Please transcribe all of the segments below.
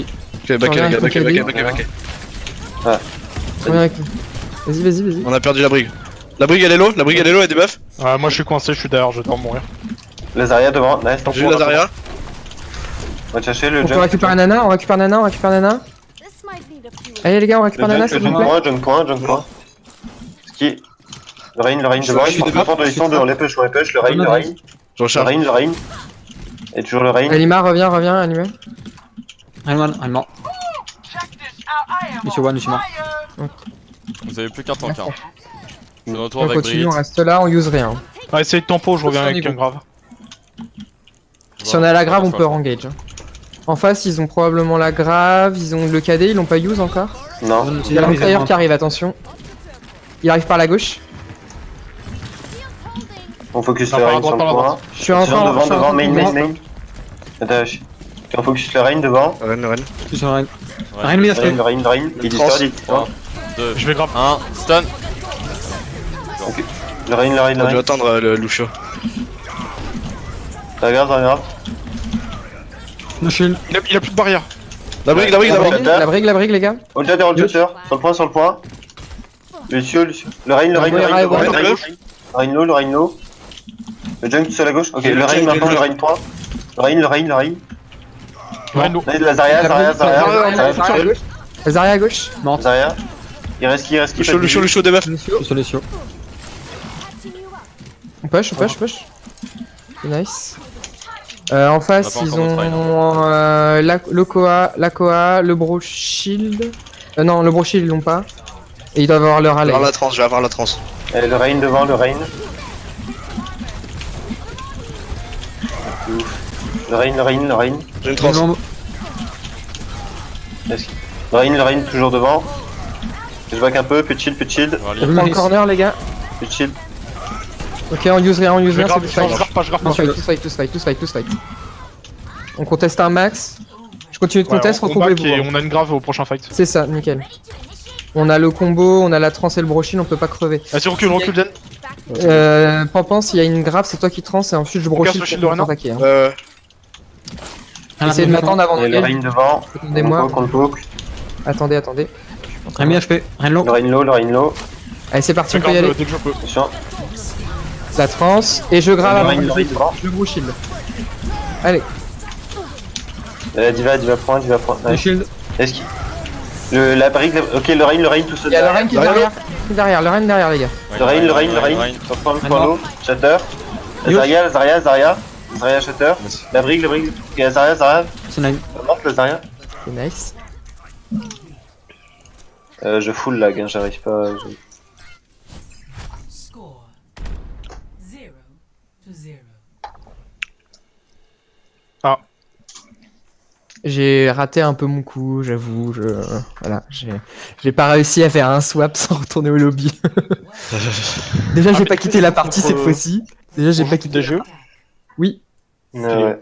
parti. Ok, back. Reviens avec nous. Vas-y. On a perdu la brigue. La brigue elle est low, elle débuff. Moi je suis coincé, je suis derrière, je dois mourir. Lazaria devant, nice. J'ai vu Lazaria. On va chercher le On jump. peut récupérer Nana, on récupère Nana. Allez les gars, on récupère Nana s'il vous plaît. Jump point. Ski. Le rain devant, ils sont deux, on les push, le rain. Je recharge. Le rain. Et toujours le rain. Alima, reviens, Alima. Allemand. Monsieur One, je suis mort. Vous avez plus qu'un tank. Je suis de retour On avec continue, on Brigitte. reste là, on use rien. Ah, essayez de tempo, je reviens avec un grave. Si on a la grave, on peut engage. En face, ils ont probablement la grave, ils ont le KD, ils l'ont pas use encore. Non. Il y a l'Empire qui arrive, attention. Il arrive par la gauche. On focus Ah, le par la rain sur droite, le par la point. Je suis encore Devant, main. Attache. On focus le rain devant. Ren. Je suis sur Rennes. Rennes, lui, HP. Le rain. Il Trans. dit 3, 2, Je vais grave. 1, stun. Le rain. On a dû attendre le Lucio. Regarde. No shield. Il a plus de barrière. La brigue d'abord. La brigue, les gars. Hold shutter. Sur le point. Lucio. Le rain. Le rain low. Le junk sur la gauche. Ok, le rain maintenant, le rain 3. Le rain. Reno. Lazaria. Zaria à gauche. Lazaria. Il reste qui Lucio débuff. Je suis sur les cieux. On push. Nice. En face, On a pas ils encore ont la Koa, le Bro Shield. Non, le Bro Shield, ils l'ont pas. Et ils doivent avoir leur Je vais alley. avoir la trans. Et le rain devant, le rain. Le rain. J'ai une trans. Le rain toujours devant. Je back un peu, peu de shield. Rallye. On prend le corner, les gars. Peu de shield. Ok, on use rien, Je c'est grave, du je fight. grave pas. Tous fight. On conteste un max. Je continue de contest, on retrouvez-vous. et on a une grave au prochain fight. C'est ça, nickel. On a le combo, on a la trans et le brochine, on peut pas crever. Vas-y, recule, Zen. Pampan, s'il y a une grave, c'est toi qui trans et ensuite je brochine le shield de Renan. t'attaquer. Hein. Ah, Essayez de m'attendre avant de Et le rain devant. Attendez-moi. On poke. Attendez. Rennes, HP. Rennes low. Le rain low. Allez, c'est parti, C'est on peut y aller. dès que je peux. Attention. La trans et je grave avant. Le rain devant. Je bro shield. Allez, Diva prend. No shield. Est-ce qu'il... La brique... Ok, le rain tout seul. il y a le Ren qui est derrière. Le Ren derrière, les gars. Le rain. Sur le point low. Shatter. Zaria, Shatter. La brique. Ok, Zaria. C'est 9. Morte, le Zaria. C'est nice. Je full lag, hein, j'arrive pas... Score 0-0. J'ai raté un peu mon coup, j'avoue. Voilà, j'ai pas réussi à faire un swap sans retourner au lobby. Déjà, j'ai pas quitté la partie cette fois-ci. Déjà, j'ai pas quitté des jeux. Oui, Ouais.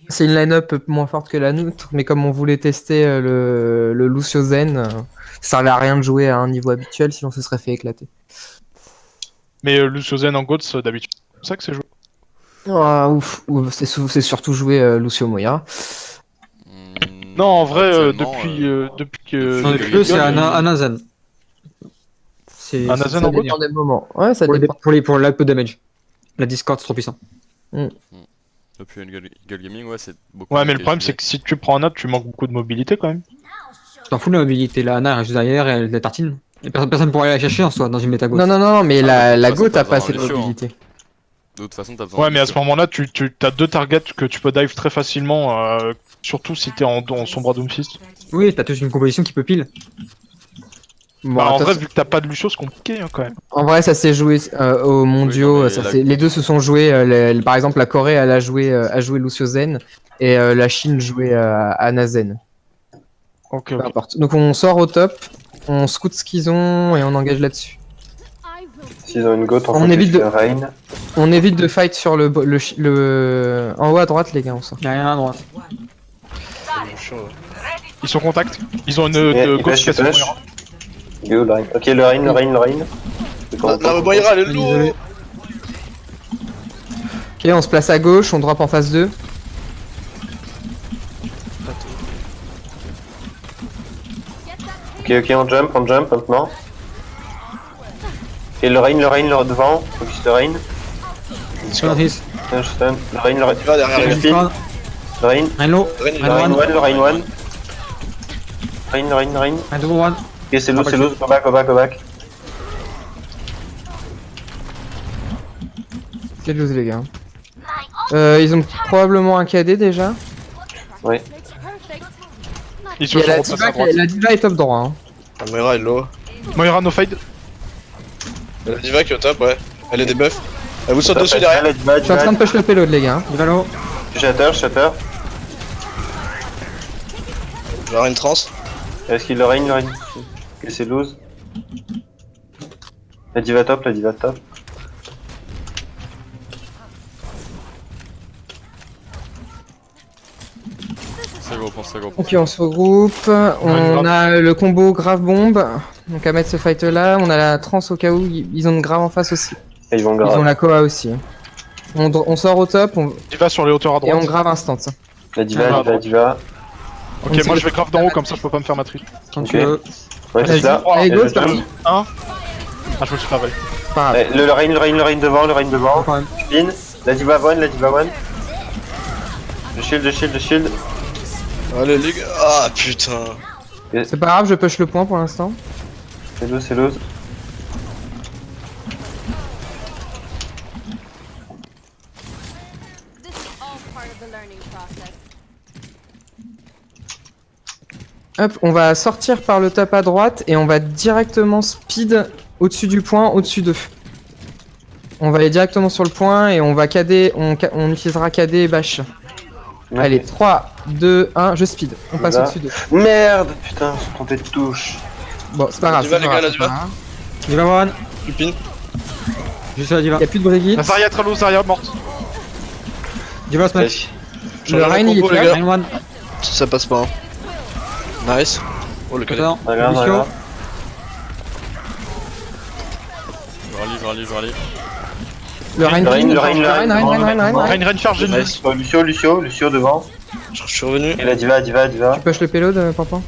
c'est une line-up moins forte que la nôtre, mais comme on voulait tester le Lucio Zen, ça servait à rien de jouer à un niveau habituel, sinon ce serait fait éclater. Mais Lucio Zen en GOATS d'habitude. C'est ça que c'est joué. Ah, ouf, c'est surtout jouer Lucio Moira. Non, en vrai, Actuellement, depuis que. J'en ai plus, c'est Anazen. C'est Anazen Ça en GOATS. dépend des moments. Ouais, ça pour dépend. pour l'out damage. La Discord, c'est trop puissant. Depuis Eagle Gaming, ouais, c'est beaucoup. Ouais, mais le problème, c'est que si tu prends un autre, tu manques beaucoup de mobilité quand même. T'en fous de la mobilité. La Ana est juste derrière et elle la tartine. Et personne pourrait aller la chercher en soi dans une méta gauche. Non, mais Ah, la de toute go façon, t'as t'as pas besoin assez de d'un Lucio, hein. mobilité. De toute façon, t'as besoin. Ouais, mais à ce moment-là, tu as deux targets que tu peux dive très facilement, surtout si t'es en sombre Doomfist. Oui, t'as toute une composition qui peut pile. Bon, Bah, en attends, vrai, vu que t'as pas de Lucio, c'est compliqué hein, quand même. en vrai, ça s'est joué aux mondiaux. Oui, non, mais Les deux se sont joués. Par exemple, la Corée, elle a joué Lucio Zen et la Chine jouait Ana Zen. Ok, Peu importe. Donc on sort au top, on scout ce qu'ils ont et on engage là-dessus. S'ils ont une goat, On focus évite de- le rain. On évite de fight sur le en haut à droite, les gars, on sort. Y'a rien à droite. Ils sont contact. Ils ont une Il gauche flash, qui il flash. Il est où le rain? Ok, le rain. La Moira, elle est lourde. Désolé. Ok, on se place à gauche, on drop en phase 2. Ok, on jump maintenant. Et le Rain devant, focus le Rain. Matrice. Je stun. Le Rain, Il va derrière les gars. speed. Le Rain, Un low. Rain, il le va. Rain 1, le Rain 1. Rain. Un double one. Ok, c'est loose, go back. C'est loose les gars. Ils ont probablement un KD déjà. Oui. Ils Il se y a sont la repassés diva, à droite. la diva est top droit. Hein. La Moira est low. Moira no fade. Il y a la diva qui est au top, ouais. Elle est des buffs. Elle vous saute dessus derrière. Je suis en train de push le payload les gars. Hein. Il va low. Shatter. Je vais avoir une trans. Est-ce qu'il le Rain Ok, c'est loose. La diva top. C'est gros. Ok, on se regroupe. On a le combo grave bombe. Donc à mettre ce fight là. On a la trans au cas où ils ont une grave en face aussi. Et ils vont Ils ont grave. la Koa aussi. On sort au top Diva sur les hauteurs à et on droite. grave instant. La diva. Ok, moi je vais grave d'en haut comme ça je peux pas me faire matrice. Quand Ok. tu veux. Ouais, c'est ça. Allez, Et go, le c'est parti. Ah, je me suis travaillé. Pas grave. Ouais, le Rain devant. Quand même. Spin. La diva one. Le shield. Allez les gars. Ah putain. C'est pas grave, je push le point pour l'instant. C'est loose. This is all part of the learning process. Hop, on va sortir par le top à droite et on va directement speed au-dessus du point, au-dessus d'eux. On va aller directement sur le point et on va KD, on utilisera KD et bash. Allez, 3, 2, 1, je speed. On passe Là. au-dessus d'eux. Merde, putain, je suis trompé de touche. Bon, c'est pas grave. Diva, c'est les pas gars, grave, la diva. c'est pas grave. Il va one. Tu pin. Juste la diva. Y a plus de Brigitte. La Zarya très low, Zarya morte. Diva smash. Vas-y. Le Rain, il est combo, les clair. gars. Rain one. Ça passe pas. Hein. Nice. Oh le cadet. Attends. Regarde. Lucio. Je rallye. Le Rain, Le Rain. Rain charge génie. Nice. Lucio devant. Je suis revenu. Et la diva. Tu push le payload, Pampan.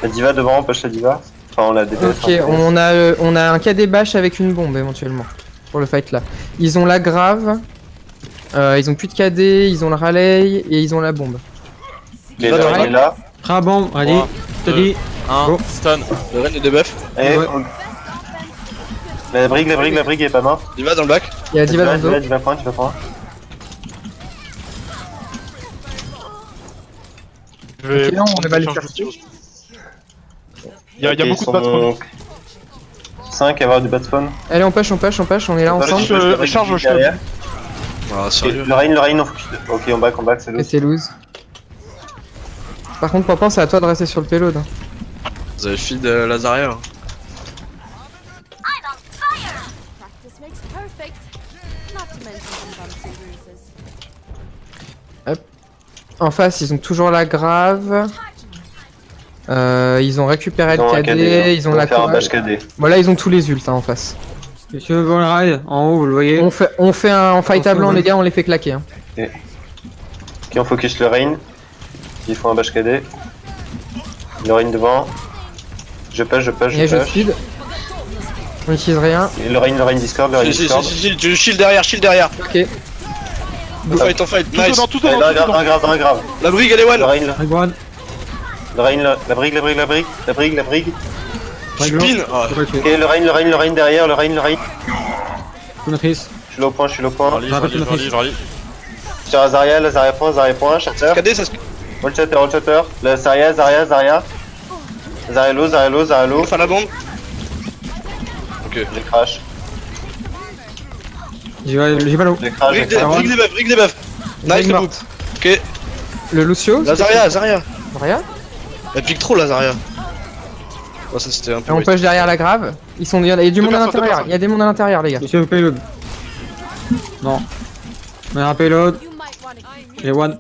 La diva devant, on push la diva. Enfin, on la DPS. Ok, on a un KD bash avec une bombe éventuellement pour le fight là. Ils ont la grave, ils ont plus de KD, ils ont le rallye et ils ont la bombe. Et le Rain est là. Rabon, ready. 3, Steady. 1, Go. stun. Le Rain est des buffs. Et Ouais. la brigue est pas morte. Diva dans le back. Il y a Diva dans le dos. Diva point. Je vais Ok, on prendre va les une faire charge suivre. de- Il y a beaucoup de bats 5 à avoir du bat spawn. Allez, on push, on est là ensemble. Charge, je derrière. Ah Et sérieux. le Rain, on focus. Ok, on back, c'est Et loose. c'est loose. Par contre, Pampan, c'est à toi de rester sur le payload. Hein. Vous avez feed la Zarya là. Practice makes perfect. Not to mention some bumps and bruises. En face, ils ont toujours la grave. Ils ont récupéré Ils ont le un KD, ils ont on va la faire un Koa. bash KD. Voilà, ils ont tous les ults hein, en face. Monsieur Von Ride, en haut, vous le voyez. On fait un fight à blanc, les gars, on les fait claquer. Hein. Ok, on focus le Rain. Ils font un bash KD. Le Rain devant. Je push. Et je speed. On n'utilise rien. Et le Rain Discord, Si, tu shield derrière. Ok. On fight. Tout Nice. dedans, tout Eh, dedans, dans tout dedans. un grave. La brigue elle est Le one. Rain, Rain one. la brigue. Je Rain pin. low. Ah. C'est pas tué. Et le Rain derrière, le Rain. Coup matrice. Je suis low point. Je rallye. Sur la Zarya point, Shatter. KD ça se All Shatter. La Zarya. Zarya low. on fait la bombe. Ok. Je crash. J'y vais low. Je Brigue des buffs. Nice Brigue le morte. boop. Ok. Le Lucio. La Zarya. Rien. Elle pique trop la Zarya. Oh ça c'était un peu Et on waste. push derrière la grave. Il y a du monde à personnes, l'intérieur. deux Il y a des mondes à l'intérieur, les gars. Monsieur le payload. Non. On a un payload. You might want to Et one.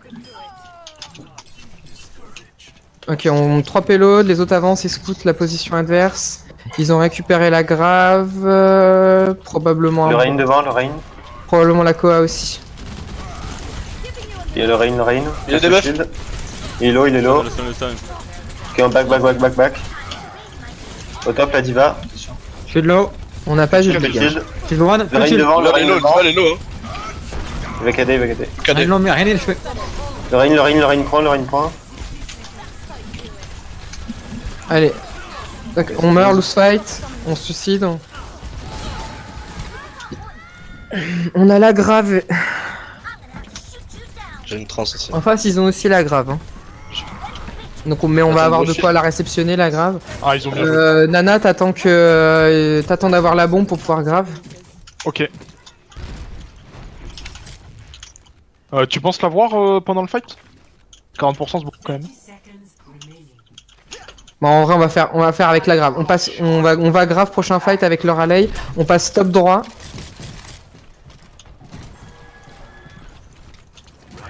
Ok, on 3 payloads, les autres avancent et scoutent la position adverse. Ils ont récupéré la grave. Probablement Le Rain devant, probablement la Koa aussi. Il y a le Rain. Il y a des buffs. Il est low. Le stun. Ok, on back. Au top, la diva. Je fais de l'eau. On n'a pas juste de Le dégâts. shield. J'ai le one. Le Rein Shield. devant, le Le Rein Rhino, devant. elle est low, hein. Il va KD, il va KD. KD. Ah, non, mais rien n'est fait. Le Rein prend, le Rein prend. Allez. Donc, on meurt, lose fight. On se suicide. On a la grave. J'ai une transe aussi. En face, ils ont aussi la grave. Hein. Donc, mais on va Attends, avoir moi, de je quoi la réceptionner, la grave. Ah, ils ont bien joué. Nana, t'attends d'avoir la bombe pour pouvoir grave. Ok. Tu penses l'avoir pendant le fight? 40% c'est beaucoup quand même. Bon, en vrai, on va faire avec la grave. On va grave prochain fight avec le rallye. On passe top droit.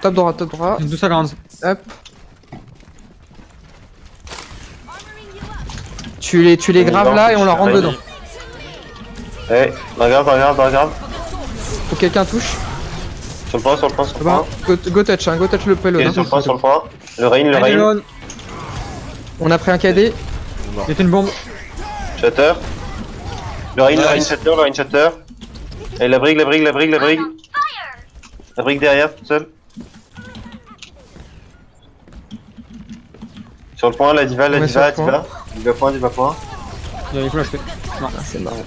Top droit, top droit. 240. Hop. Tu les graves là et on leur rentre dedans. Eh, regarde. Faut que quelqu'un touche. Sur le point, sur le point, sur le point. Go touch, hein, go touch le pelo. Ok, sur le point, sur le point. Le Rein, le Allez, Rein. jaune. On a pris un KD. J'ai fait une bombe. Shatter. Le Rein, Nice. Shatter, le Rein, Shatter. Et la brigue. La brigue derrière, toute seule. Sur le point, la diva. Ouais, sur le point. Diva point. Il y avait quoi acheté. Ah, c'est marrant.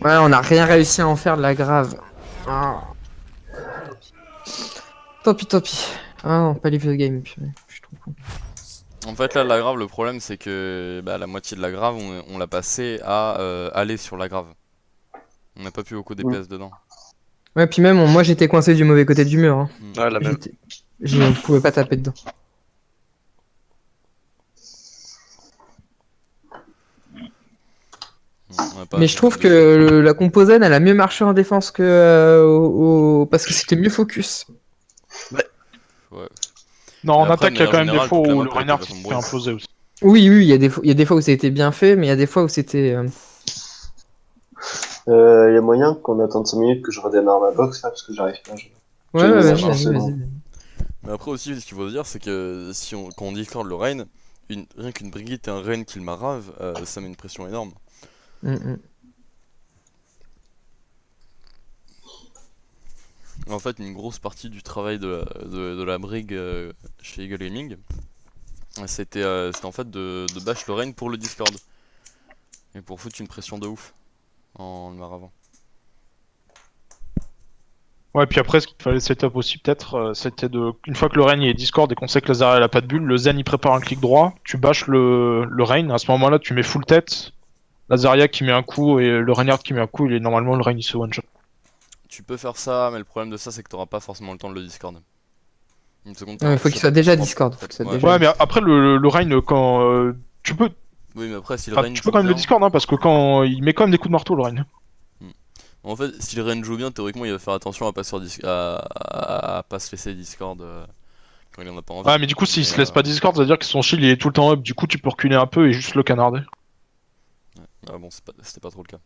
Ouais, on a rien réussi à en faire de la grave. Ah. Tant pis. Ah non, pas live the game. Purée, je suis trop con. En fait, là, la grave, le problème, c'est que la moitié de la grave, on l'a passé à aller sur la grave. On n'a pas pu beaucoup DPS dedans. Ouais, puis même, moi j'étais coincé du mauvais côté du mur. Hein. Ouais, la même. Je pouvais pas taper dedans. Mais je trouve que la composane elle a mieux marché en défense que parce que c'était mieux focus. Ouais. Non, en Mais après, attaque, il y a de quand même manière des fois générale, où toute le la map a Reinhardt été s'est vachement imposé aussi. Oui, il y a des fois où ça a été bien fait, mais il y a des fois où c'était. Il y a moyen qu'on attende 5 minutes que je redémarre ma box là, parce que j'arrive pas. Ouais, Je- vas-y, ça marche, vas-y. Mais après aussi, ce qu'il faut se dire, c'est que quand on discorde le Rein, rien qu'une Brigitte et un Rein qui le marave, ça met une pression énorme. Mm. En fait, une grosse partie du travail de la Brig chez Eagle Gaming, c'était en fait de bash le Rein pour le Discord. Et pour foutre une pression de ouf en le maravant. Ouais, puis après, ce qu'il fallait setup aussi, peut-être, c'était une fois que le Rein il est Discord et qu'on sait que la Zarya elle a pas de bulle, le Zen il prépare un clic droit, tu bâches le Rein, à ce moment-là, tu mets full tête, la Zarya qui met un coup et le Reinhardt qui met un coup, il est normalement le Rein il se one-shot. Tu peux faire ça, mais le problème de ça, c'est que t'auras pas forcément le temps de le Discord. Une seconde. Il faut qu'il soit déjà Discord. Faut qu'il soit Ouais. déjà- Ouais, mais après, le Rein, quand. Tu peux, Oui, mais après, si le enfin, Rein tu joue peux quand même le bien- Discord, hein, parce que quand il met quand même des coups de marteau, le Rein. En fait, si le Rein joue bien, théoriquement, il va faire attention à pas à pas se laisser Discord quand il en a pas envie. Ah, mais du coup, s'il se Mais, laisse pas Discord, ça veut dire que son shield il est tout le temps up, du coup, tu peux reculer un peu et juste le canarder. Ah bon, c'était pas trop le cas.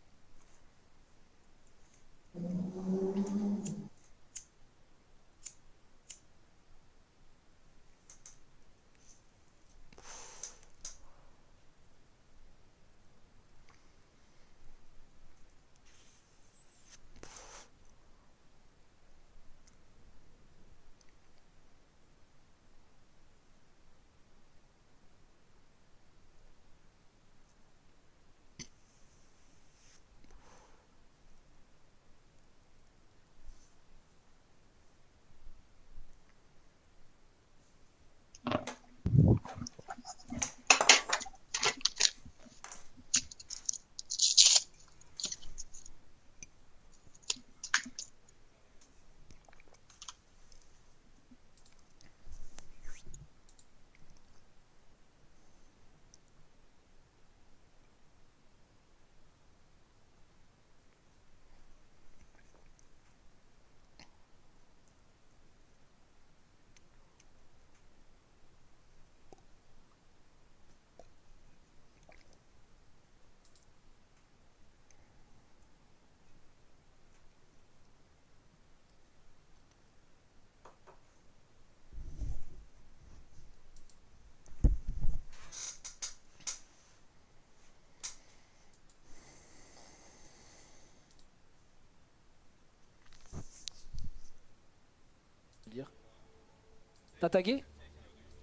T'as tagué?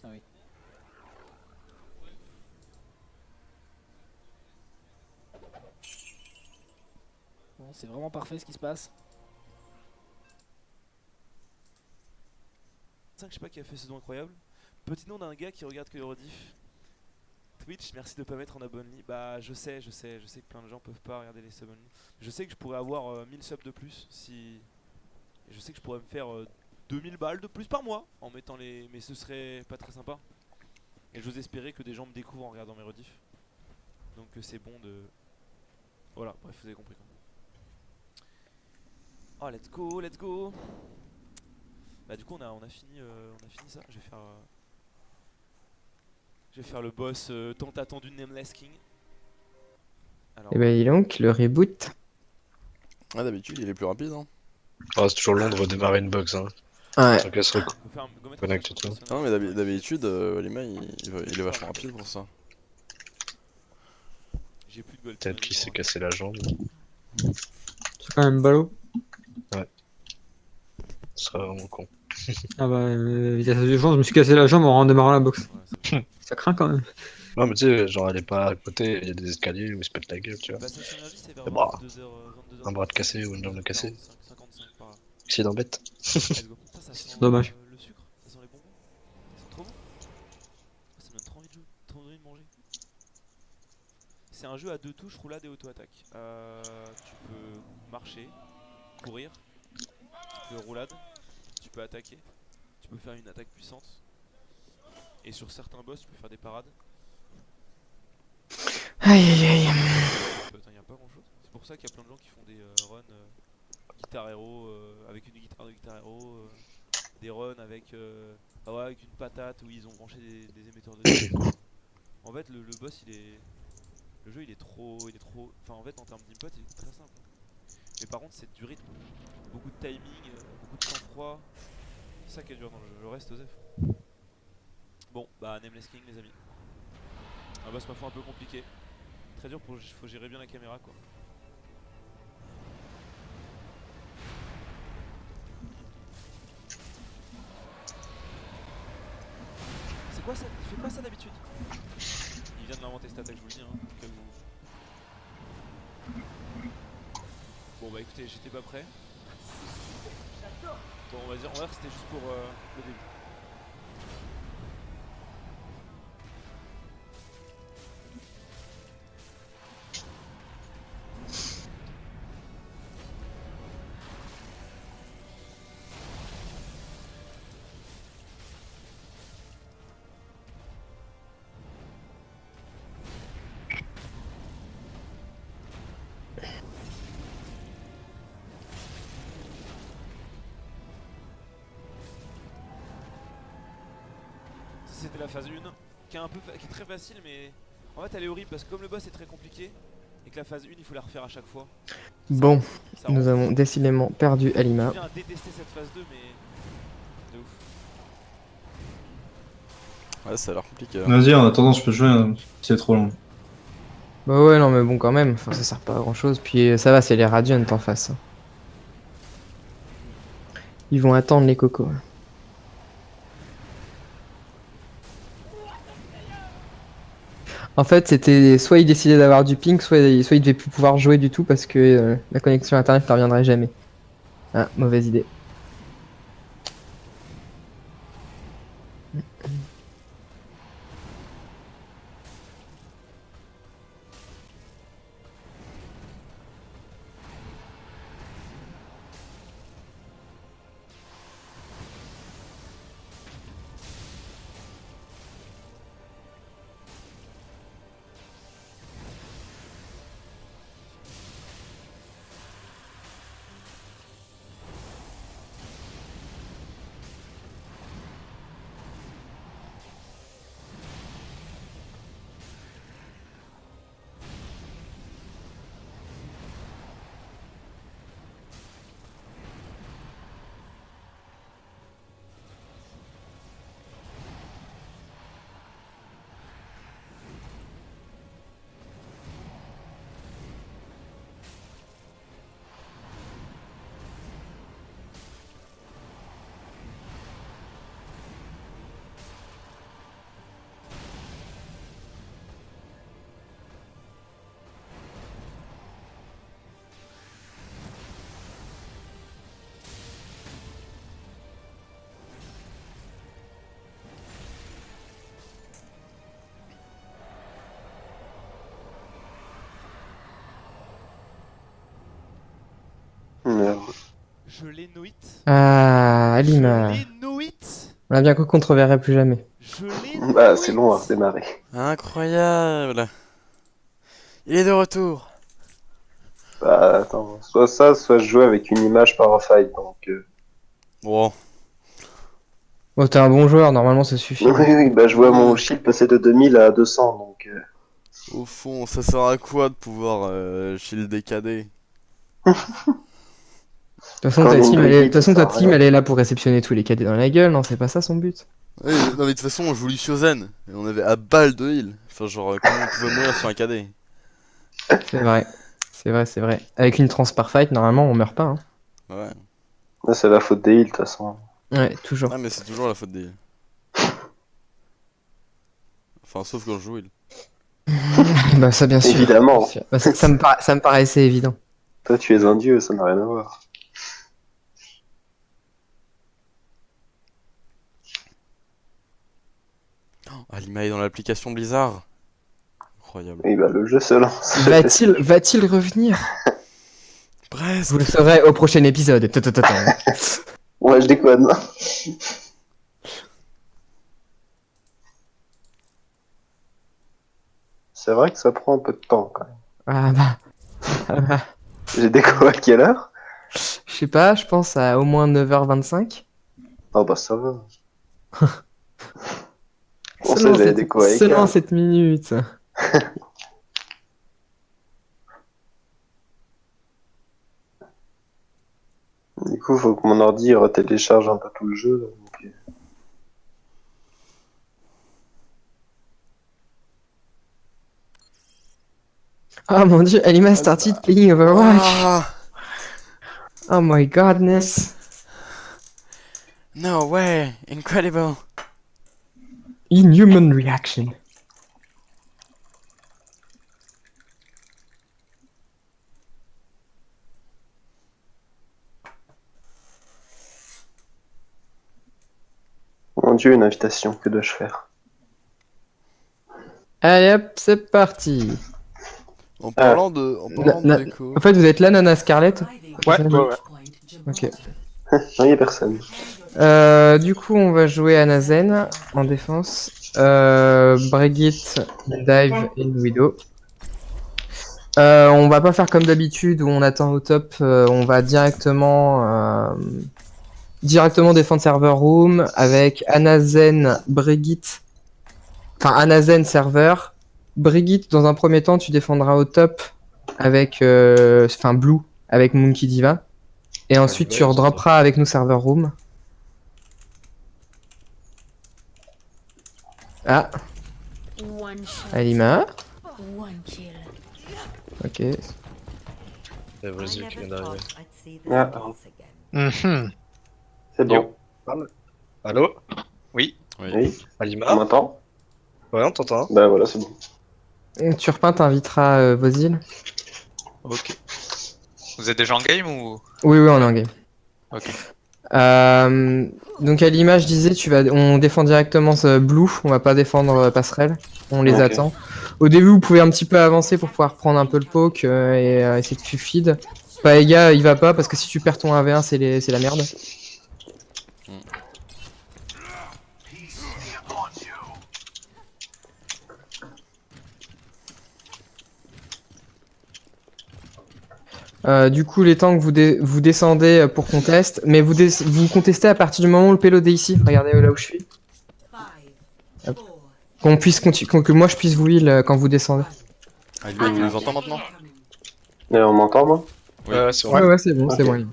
Ah oui. Bon, c'est vraiment parfait ce qui se passe. Je sais pas qui a fait ce don incroyable. Petit nom d'un gars qui regarde que les rediff. Twitch, merci de pas mettre en abonné. Bah je sais que plein de gens peuvent pas regarder les subs only. Je sais que je pourrais avoir 1000 subs de plus si... Et je sais que je pourrais me faire 2000 balles de plus par mois en mettant les... Mais ce serait pas très sympa. Et j'ose espérer que des gens me découvrent en regardant mes rediffs. Donc c'est bon de... Voilà, bref, vous avez compris quoi. Oh let's go, let's go. Bah du coup on a fini ça. Je vais faire le boss tant attendu de Nameless King. Alors, Et bah dis donc, le reboot. Ah, d'habitude, il est plus rapide, hein. Ah, c'est toujours long de redémarrer une box, hein. Ouais. Tant qu'elle se on peut faire go mettre connecte un et tout. personnage Non, mais d'habitude, Lima, il est vachement rapide pour ça. J'ai plus de gold. Peut-être qu'il s'est cassé la jambe. C'est quand même ballot. Ce serait vraiment con. Ah bah, vitesse de chance, je me suis cassé la jambe en redémarrant la box. Ouais, Ça craint quand même. Non, mais tu sais, genre, elle est pas à côté, il y a des escaliers où il se pète la gueule, tu vois. bah, sa synergie c'est vers Et bah, 22h. un bras de cassé ou une jambe de cassé. 55 par là. Accident bête. Let's go. Ça sent Dommage. le sucre, ça sent les bonbons. Ça sent trop bon. Ça me donne trop envie de jouer, trop envie de manger. C'est un jeu à 2 touches, roulade et auto-attaque. Tu peux marcher, courir, tu peux roulade, tu peux attaquer, tu peux faire une attaque puissante. Et sur certains boss, tu peux faire des parades. Aïe aïe aïe. Putain, y a pas grand chose. C'est pour ça qu'il y a plein de gens qui font des runs guitare hero avec une guitare de guitare hero, des runs avec, ah ouais, avec une patate où ils ont branché des émetteurs de son. En fait, le boss il est. Le jeu il est trop. Enfin, en fait, en termes d'input, il est très simple. Mais par contre, c'est du rythme. Beaucoup de timing, beaucoup de sang-froid. C'est ça qui est dur dans le jeu. Le reste, Osef. Bon, bah, Nameless King, les amis. Un boss parfois un peu compliqué. Très dur, faut gérer bien la caméra quoi. C'est quoi ça? Il fait pas ça d'habitude? Il vient de l'inventer cette attaque, je vous le dis, hein, au cas où. Bon bah écoutez, j'étais pas prêt. Bon, on va dire que c'était juste pour le début. C'était la phase 1 qui est très facile, mais en fait elle est horrible parce que comme le boss est très compliqué et que la phase 1 il faut la refaire à chaque fois. Bon, Ça nous rend avons décidément perdu Je Alima. viens à détester cette phase 2 mais de ouf. Ouais, ça a l'air compliqué. Hein. Vas-y, en attendant, je peux jouer, hein, c'est trop long. Bah ouais, non mais bon quand même, enfin, ça sert pas à grand chose. Puis ça va, c'est les Radiant en face. Ils vont attendre les cocos. En fait, c'était soit il décidait d'avoir du ping, soit il devait plus pouvoir jouer du tout parce que la connexion internet ne reviendrait jamais. Ah, mauvaise idée. Je l'ai no hit. Ah, Alima. Je l'ai no hit. On a bien compris qu'on te reverrait plus jamais. Je l'ai Bah, no c'est hit. bon, à redémarrer. Incroyable. Il est de retour. Bah, attends, soit ça, soit je joue avec une image par fight, donc... Bon. Oh, t'es un bon joueur, normalement ça suffit. Oui, oui, bah je vois mon shield passer de 2000 à 200, donc... Au fond, ça sert à quoi de pouvoir shield des KD? De toute façon, Quand ta on est une team, Brigitte, ta ça sert à team, rien. elle est là pour réceptionner tous les cadets dans la gueule, non, c'est pas ça son but. Oui, non mais de toute façon, on joue Luciozen. Et on avait à balle de heal. Enfin, genre, comment on pouvait mourir sur un KD? C'est vrai. C'est vrai, c'est vrai. Avec une trans par fight, normalement, on meurt pas. Hein. Ouais. Là, c'est la faute des heals, de toute façon. Ouais, toujours. Ah, mais c'est toujours la faute des heals. Enfin, sauf quand je joue heal. Bah, ça, bien sûr. Évidemment. Bien sûr. Bah, ça me paraissait évident. Toi, tu es un dieu, ça n'a rien à voir. Alima est dans l'application Blizzard. Incroyable. Oui, bah le jeu se lance. Va-t-il revenir? Presque. Vous le saurez au prochain épisode. Ouais, je déconne. C'est vrai que ça prend un peu de temps, quand même. Ah bah. J'ai déco à quelle heure? Je sais pas, je pense à au moins 9h25. Oh bah ça va. On sait, j'avais déco à Seulement écart. 7 minutes. Du coup, faut que mon ordi retélécharge un peu tout le jeu. Donc... Oh mon dieu, Alima started playing Overwatch. Ah, Oh my godness. no way. Incredible. Inhuman reaction. Mon dieu, une invitation, que dois-je faire? Allez hop, c'est parti. En parlant de déco. En fait, vous êtes là, Nana Scarlett? Ouais, ouais, ouais. Ok. Non, y'a personne. Du coup, on va jouer Anazen en défense. Brigitte, Dive et Widow. On va pas faire comme d'habitude où on attend au top. On va directement défendre server room avec Anazen, Brigitte. Enfin, Anazen serveur. Brigitte, dans un premier temps, tu défendras au top avec Blue avec Monkey Diva. Et ensuite, tu redropperas avec nous server room. Ah, Alima. Ok. C'est Brésil qui vient d'arriver. Ah, c'est bon. Yo. Allô? Oui? Oui, on Alima? m'entend? Ouais, on t'entend. Bah voilà, c'est bon. Turpin t'invitera vos îles. Ok. Vous êtes déjà en game ou? Oui, on est en game. Ok. Donc à l'image, je disais, on défend directement ce Blue, on va pas défendre passerelle, on les attend. Au début, vous pouvez un petit peu avancer pour pouvoir prendre un peu le poke et essayer de feed. Paega, il va pas parce que si tu perds ton 1v1, c'est la merde. Du coup, les tanks, vous descendez pour contest, mais vous contestez à partir du moment où le payload est ici. Regardez là où je suis. Hop. Que moi je puisse vous heal quand vous descendez. Ah, tu nous entends maintenant? On m'entend, moi? Oui. C'est bon. Ouais, c'est bon, Ok. c'est bon.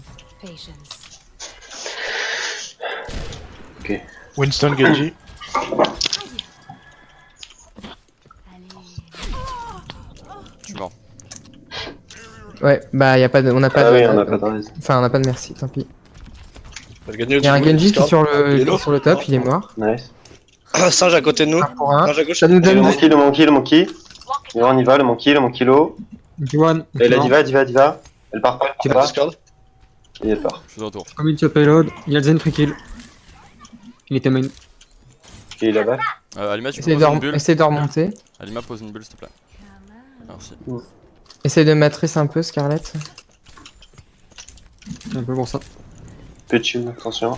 Ok. Winston Genji. Je suis mort. Ouais, bah on n'a pas Ah de... oui, on a pas de raison. Enfin, on n'a pas de merci, tant pis. On va gagner Il y a un du Genji qui est Discord. sur Il est low. le top, il est mort. Nice. Singe à côté de nous. 1 pour 1. Singe à gauche. Ça nous Et donne le monkey, le monkey, le monkey. Et on y va, le monkey low. Juan, Et la diva. Elle part pas, elle Qui part va pas. Discord? Et elle part. Je suis de retour. comme il te payload, il y a le Zen free kill. Il était main. Ok, là-bas. Alima, tu peux Essaye poser une bulle? de remonter. Alima, pose une bulle, s'il te plaît. Merci. Essaye de matrice un peu, Scarlett. Un peu pour ça. Peu de shield, attention.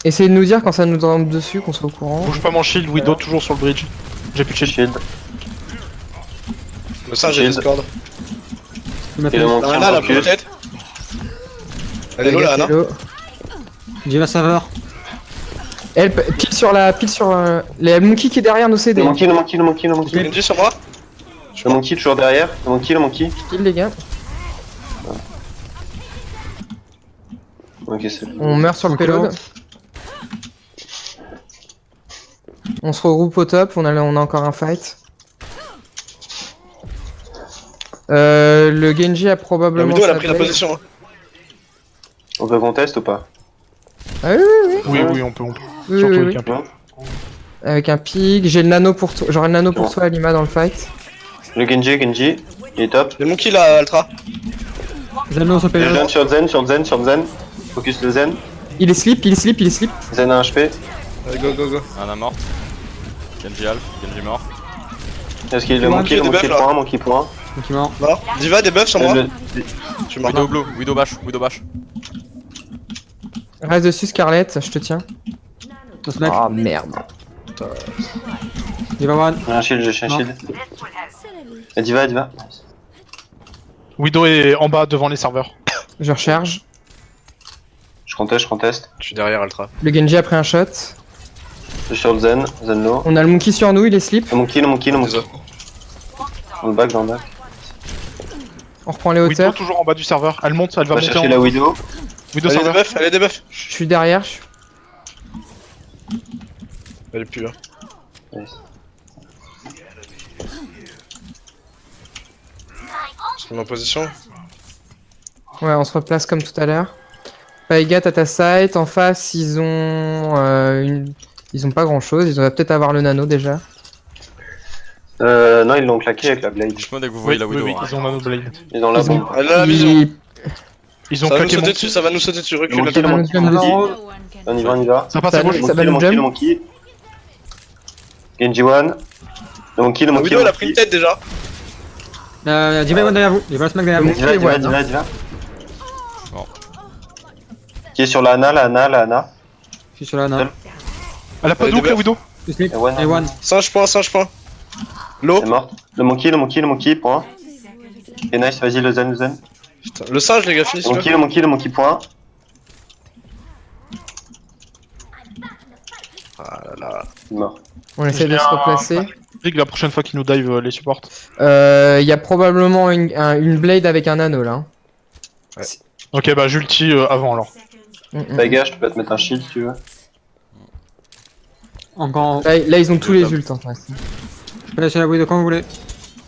Essayez de nous dire quand ça nous tombe dessus, qu'on soit au courant. Bouge pas mon shield, Widow toujours sur le bridge. J'ai plus de shield. Shield. Le singe, j'ai Shield. Discord. Et le monkey, Lana, on la recule. peut-être. Elle est low, la Lana. Diva serveur. Elle pile sur les monkey qui est derrière nos CD. Le monkey. Genji sur moi. Le monkey toujours derrière. Le monkey. Pile les gars. Ok, c'est bon. On meurt sur le payload. On se regroupe au top, on a encore un fight. Le Genji a La probablement. Widow, elle a sa pris la play. position. On peut contest ou pas? Ah oui. Oui, on peut. Oui, Surtout oui, avec oui. un peu. Avec un pig, j'ai le nano pour toi. J'aurai le nano pour toi, Alima, dans le fight. Le Genji, il est top. Le monkey là, Altra. Zeno sur Le payload. Zen sur Zen. Focus le Zen. Il est slip. Zen a un HP. Allez, go. Ana morte. Genji half, Genji mort. Est-ce qu'il est le Monkey, monkey, des buffs, là. monkey point. Donc il est mort. Mort. Diva, des buffs sur moi. Je suis mort. Widow blue, Widow bash. Reste dessus, Scarlett, je te tiens. Dans ce mec. Ah merde. Diva one. J'ai un shield. C'est la vie. Et Diva. Widow est en bas devant les serveurs. Je recharge. Je conteste. Je suis derrière Altra. Le Genji a pris un shot. Je suis sur le Zen low. On a le monkey sur nous, il est slip. Le monkey. Désolé. Dans le back. On reprend les Widow hauteurs. toujours en bas du serveur. Elle monte, elle On va va monter chercher en la haut. Widow. Widow Elle est des serveur. buffs, elle est des buffs. Je suis derrière. Elle est plus là. Nice. Je suis en position. Ouais, on se replace comme tout à l'heure. Paigat à ta site. En face, ils ont ils ont pas grand chose. Ils doivent peut-être avoir le nano déjà. Non, ils l'ont claqué avec la blade. Je me dès que vous Oui, voyez la oui, Widow. oui, hein. ils ont Nano Blade. Ils ont la Ils ont- bombe. Elle a la vision. Ils ont Ça va nous claqué sauter mon... dessus, ça va nous sauter dessus. Recule Le la monkey, tête. On y va. Ça passe à Ça- gauche. ça va nous jump. Le monkey. Genji one. Le monkey. La Widow, elle a pris une tête déjà. Diva one derrière vous. Diva smack derrière vous. Diva. Bon. Qui est sur la Ana. Je suis sur la Ana. Elle a pas Elle est de hook, de la buff. Widow. Je slip. Et one. Et one. Singe point. Low. Elle est morte. Le monkey, point. Et nice, vas-y, le zen. Putain, le singe, les gars, finissez Le monkey, point. Ah là là. Il est mort. On essaie de se replacer. Rig, la prochaine fois qu'ils nous dive les supports. Il y a probablement une blade avec un nano là. Ok, bah j'ulti avant alors. Bah, gars, je peux te mettre un shield si tu veux. Encore. Là, ils ont tous les ults. Hein, ouais. Je peux laisser la Widow quand vous voulez.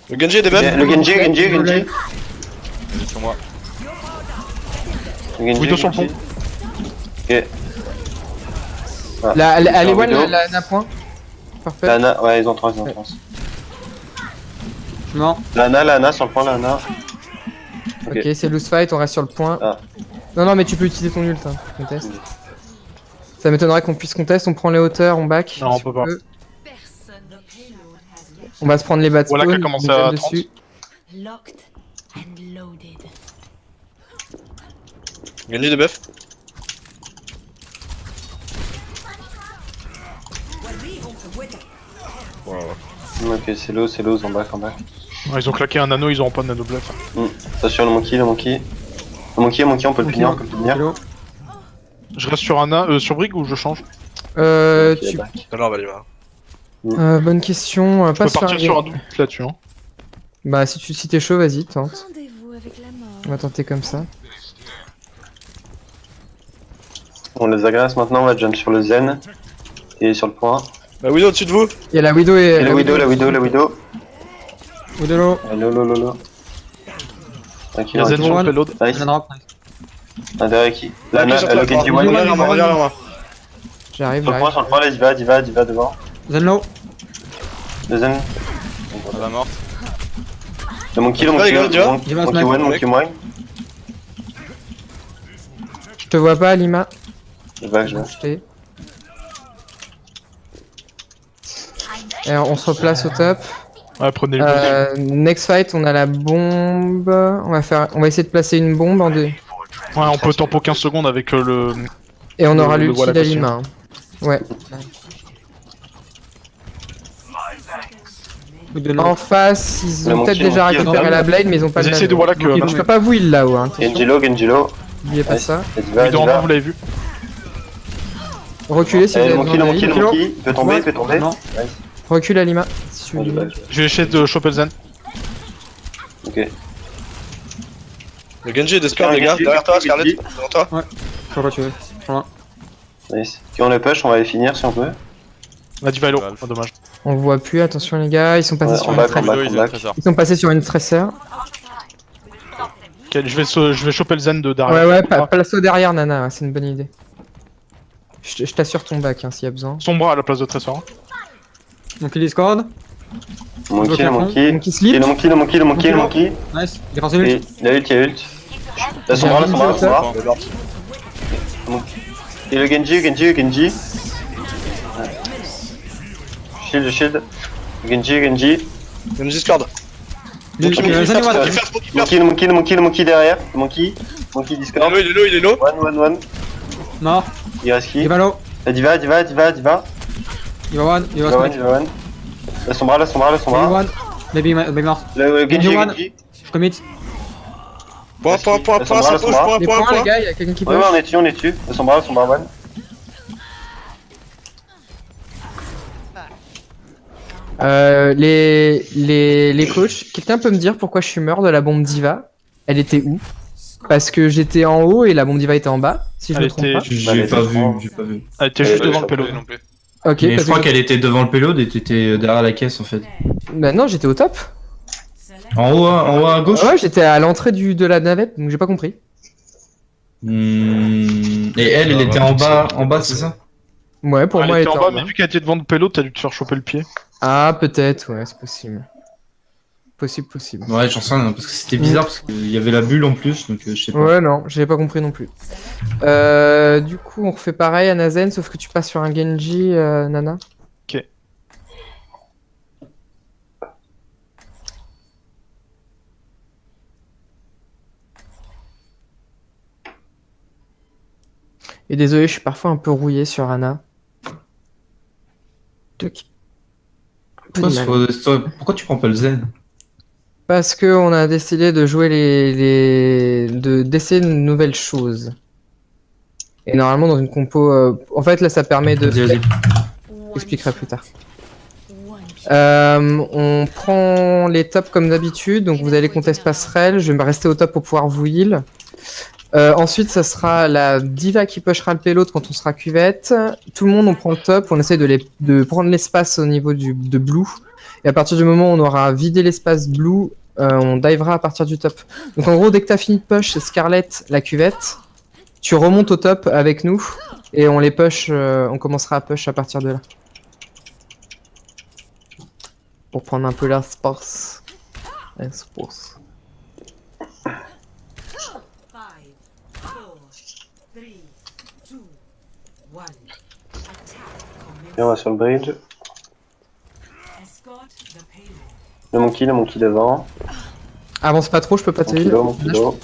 Le Genji est des buffs. Le Genji. Genji sur moi. Le Genji. Widow sur le pont. Ok. Allez, Sur one, Widow. la Ana point. Parfait. Lana, ouais, ils ont 3. Je suis mort. Lana, sur le point, Lana. Ok, c'est loose fight, on reste sur le point. Ah. Non, mais tu peux utiliser ton ult, hein, contest. Ça m'étonnerait qu'on puisse contest, on prend les hauteurs, on back. Non, on si peut pas. On va se prendre les bats Voilà spawn, qu'elle commence on à jump 30. dessus. Genji des buffs. Ok, c'est low, en back. Ouais, ils ont claqué un nano, ils auront pas de nano bluff. Ça sur le monkey. Le monkey, on peut le punir, Hello. Je reste sur Ana, sur Brig ou je change? Tu... Alors, on va aller voir. bonne question, Je pas peux sur partir un sur un game. double là-dessus. Hein. Bah si t'es chaud, vas-y, tente. Rendez-vous avec la mort. On va tenter comme ça. On les agresse maintenant, on va jump sur le zen. Et sur le point. La Widow au-dessus de vous. Et la Widow Et est... la Widow. Widow. Low. Tranquille, La Zen sur le one. payload. Nice. Un drop. Derrière qui Lana, Sur toi, le Genji one. Regarde moi. J'arrive, Sur le point, là, Diva devant. Zenlo. Le zen. Elle va morte. Le monkey, Ouais, les gars, tu vois monkey smack. one. Je te vois pas, Lima. Je back. Je t'ai. Alors, on se replace au top. Ouais, prenez le Next fight, on a la bombe. On va essayer de placer une bombe en deux. Ouais, on peut tempo 15 secondes avec le. Et on aura le l'ulti voilà d'Alima. Hein. Ouais. Ou de En face, ils Le ont peut-être monkey, déjà monkey, récupéré monkey. la blade, mais ils ont pas Vas-y, de essaye de blade. voilà que. Je peux pas vous heal là, ouais, attention. Genjilo. N'oubliez pas Nice. ça. Diva, Ludo en bas, Diva. vous l'avez vu. Reculez si vous Le avez monkey, besoin le de monkey, le heal. monkey. Il peut tomber, il peut tomber. Non. Nice. Recule Alima. Si tu Bon, veux. dommage. Je vais essayer de choper le Zen. Ok. Le Genji est discord, les gars. Genji, Derrière toi, Genji. Scarlett. Devant toi. Je sais pas tu veux. Voilà. Nice. Si on le push, on va les finir si on peut. La Diva est low. Valve. Oh, dommage. On voit plus, attention les gars, ils sont passés Ouais, sur on une back, tracer. on back. Ludo, ils ont une trésor. Ils sont passés sur une tracer. Ok, je vais choper le Zen de derrière. Ouais, ouais, place-le derrière Nana, ouais, c'est une bonne idée. Je t'assure ton back hein, s'il y a besoin. Son bras à la place de Trésor. Donc il Discord. Monkey, le monkey. Monkey slip. Le monkey, le monkey, le monkey, le monkey. Nice. Il est passé Et ult. il a ult, il a ult. Là, son J'ai bras, un son bras, Genji son bras. Bon. Et le Genji, Genji, Genji. Shield, shield. Genji, Genji. Genji discord. Monkey, Monkey Zany first, one. Monkey first, Monkey first. Monkey, le monkey, le monkey, le monkey derrière. Le monkey. Monkey Il est discord. low, il est low, il est low. One. Mort. Il reste qui? Il va low. Diva. Il va one. Il va Diva one, smite. Diva one. Là, son bras, là, son bras, là, son Maybe bras. one. Maybe mort. Le Genji, Genji one. Genji. Je commit. Point, Là, son ça bras, push, son bras. Les points les gars, y'a quelqu'un qui Ouais, push. ouais, on est dessus. Là, son bras, one. Les coachs, quelqu'un peut me dire pourquoi je suis mort de la bombe Diva? Elle était où? Parce que j'étais en haut et la bombe Diva était en bas, si je Elle me trompe était- pas. J'ai pas vu, j'ai pas vu. Elle était Ouais, juste ouais, devant je le payload. Non plus. Ok, Mais je parce crois que qu'elle était devant le payload et t'étais derrière la caisse en fait. bah non, j'étais au top. En haut à gauche. Ouais, j'étais à l'entrée de la navette, donc j'ai pas compris. Et elle était en bas, c'est ça? Ouais, pour Elle moi, elle était en était bas, en mais bas. vu qu'elle était devant le payload, t'as dû te faire choper le pied. Ah, peut-être, ouais, c'est possible. Possible. Ouais, j'en sais rien, parce que c'était bizarre, parce qu'il y avait la bulle en plus, donc je sais pas. Ouais, non, j'avais pas compris non plus. Du coup, on refait pareil à Nazen, sauf que tu passes sur un Genji, Nana. Ok. Et désolé, je suis parfois un peu rouillé sur Ana. Toc. Un peu de mal. Pourquoi tu prends pas le zen? Parce que on a décidé de jouer d'essayer de nouvelles choses. Et normalement dans une compo, en fait là ça permet de. Vas-y. J'expliquerai plus tard. On prend les tops comme d'habitude, donc vous allez contest passerelle, je vais me rester au top pour pouvoir vous heal. Ensuite ça sera la diva qui pushera le payload quand on sera cuvette. Tout le monde on prend le top, on essaie de prendre l'espace au niveau de blue. Et à partir du moment où on aura vidé l'espace blue, on divera à partir du top. Donc en gros dès que t'as fini de push Scarlett la cuvette, tu remontes au top avec nous et on les push, on commencera à push à partir de là. Pour prendre un peu l'espace. Et on va sur le bridge. Le monkey devant. Avance pas trop, je peux pas te Monkey heal. low, monkey low.